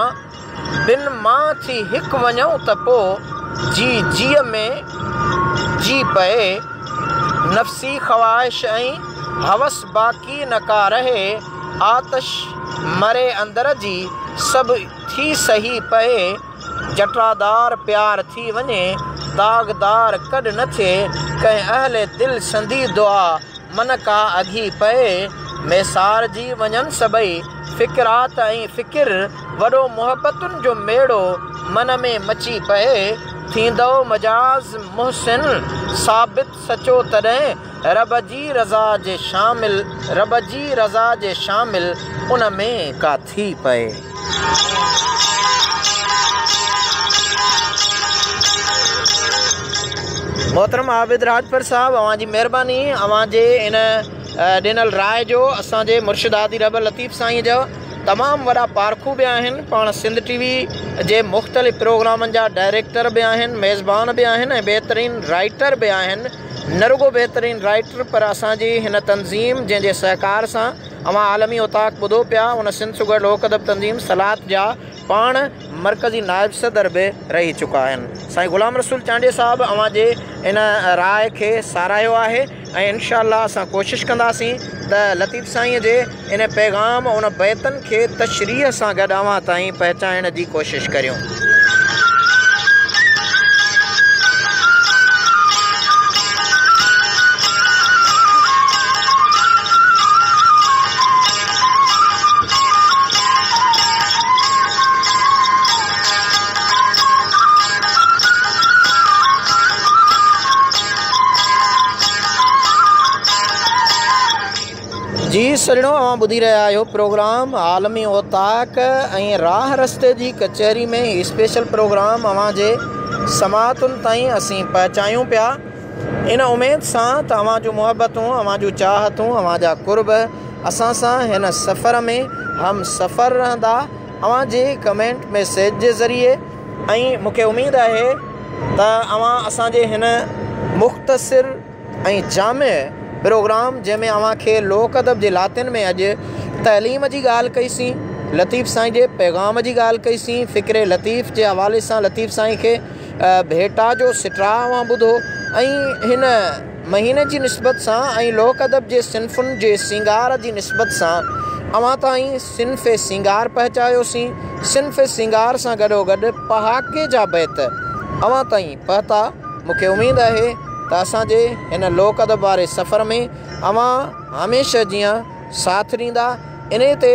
A: बिन मां थी हिकु वञूं त पोइ जीअ में जी पए, नफ़्सी ख़्वाहिश ऐं हवस बाक़ी न का रहे, आतश मरे अंदर जी सभु थी सही पए, जटरादार प्यार थी वञे, दागदार कॾ न थिए, कंहिं अहले दिलि संधी दुआ मन का अघी पए, मैसार जी वञनि सभई फ़िक्रात ऐं फ़िकिर, वॾो मुहबतुनि जो मेड़ो मन में मची पए, थींदो मजाज़ मुहसिन साबित सचो तॾहिं, रब जी रज़ा जे शामिल उन में का थी पए। मोहतरम आबिद राजपर साहब, अवां जी महिरबानी। अवां जे इन ॾिनल राय जो असांजे मुर्शिद आदि रब लतीफ़ साईं जो तमामु वॾा पारखू बि आहिनि, पाण सिंध टीवी जे मुख़्तलिफ़ प्रोग्रामनि जा डायरेक्टर बि आहिनि, मेज़बान बि आहिनि ऐं बहितरीनु राइटर बि आहिनि। न रुगो बहितरीनु राइटर पर असांजी हिन तंज़ीम जंहिंजे सहकार सां अवां आलमी उताक ॿुधो पिया, उन सिंध सुगर लोक अदब तंज़ीम सलात जा पाण मरकज़ी नायब सदर भी रही चुका आहिनि। साईं ग़ुलाम रसूल चांडिया साहब अवां जे इन राय खे साराहियो आहे ऐं इंशाअल्लाह असां कोशिशि कंदासीं त लतीफ़ साईं जे इन पैगाम उन बैतनि खे तशरीह सां गॾु अवां ताईं पहुचाइण जी कोशिशि करियूं। जी सजणो, अवां ॿुधी रहिया आहियो प्रोग्राम आलमी ओताक ऐं राह रस्ते जी कचहरी में स्पेशल प्रोग्राम अवां जे समातुनि ताईं असीं पहुचायूं पिया इन उमेद सां त अवां जूं मुहबतूं, अवां जूं चाहतूं, अवां जा कुर्ब असां सां हिन सफ़र में हम सफ़र रहंदा। अवां जे कमेंट मैसेज जे ज़रिए ऐं मूंखे उमेद आहे त अवां असांजे हिन मुख़्तसिर ऐं जामे प्रोग्राम जंहिंमें अवां खे लोक अदब जे लातिन में अॼु तइलीम जी ॻाल्हि कईसीं, लतीफ़ साईं जे पैगाम जी ॻाल्हि कईसीं, फ़िक्र लतीफ़ जे हवाले सां लतीफ़ साईं खे भेटा जो सिटरा अवां ॿुधो ऐं हिन महीने जी निस्बत सां ऐं लोक अदब जे सिन्फ़ुनि जे सिंगार जी निस्बत सां अवां ताईं सिन्फ़ सिंगार पहुचायोसीं। सिन्फ़ सिंगार सां गॾोगॾु पहाके जा बैत अवां ताईं पहुता। मूंखे उमेद आहे त असांजे हिन लोक अदब वारे सफ़र में अवां हमेशह जीअं साथ ॾींदा। इन ते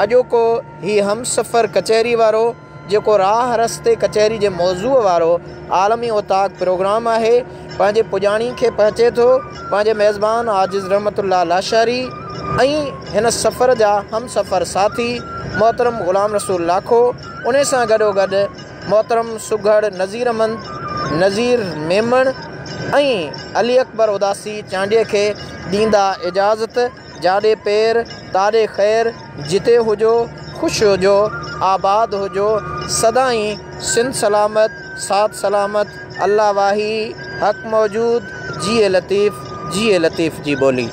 A: अॼोको ही हम सफ़र कचहरी वारो जेको राह रस्ते कचहरी जे मौज़ूअ वारो आलमी ओताक प्रोग्राम आहे पंहिंजे पुॼाणी खे पहुचे थो। पंहिंजे मेज़बान आजिज़ रहमतुल्लाह लाशारी ऐं हिन सफ़र जा हम सफ़र साथी मोहतरम ग़ुलाम रसूल लाखो, उन सां गॾोगॾु मोहतरम सुघड़ नज़ीर मेमण ऐं अली अकबर उदासी चांडिया खे ॾींदा इजाज़त। जाॾे पैर ताॾे ख़ैर, जिते हुजो ख़ुशि हुजो, आबाद हुजो, सदाईं सिंध सलामत, साथ सलामत, अल्लाह वाही हक़ मौजूद, जिए लतीफ़ जी ॿोली।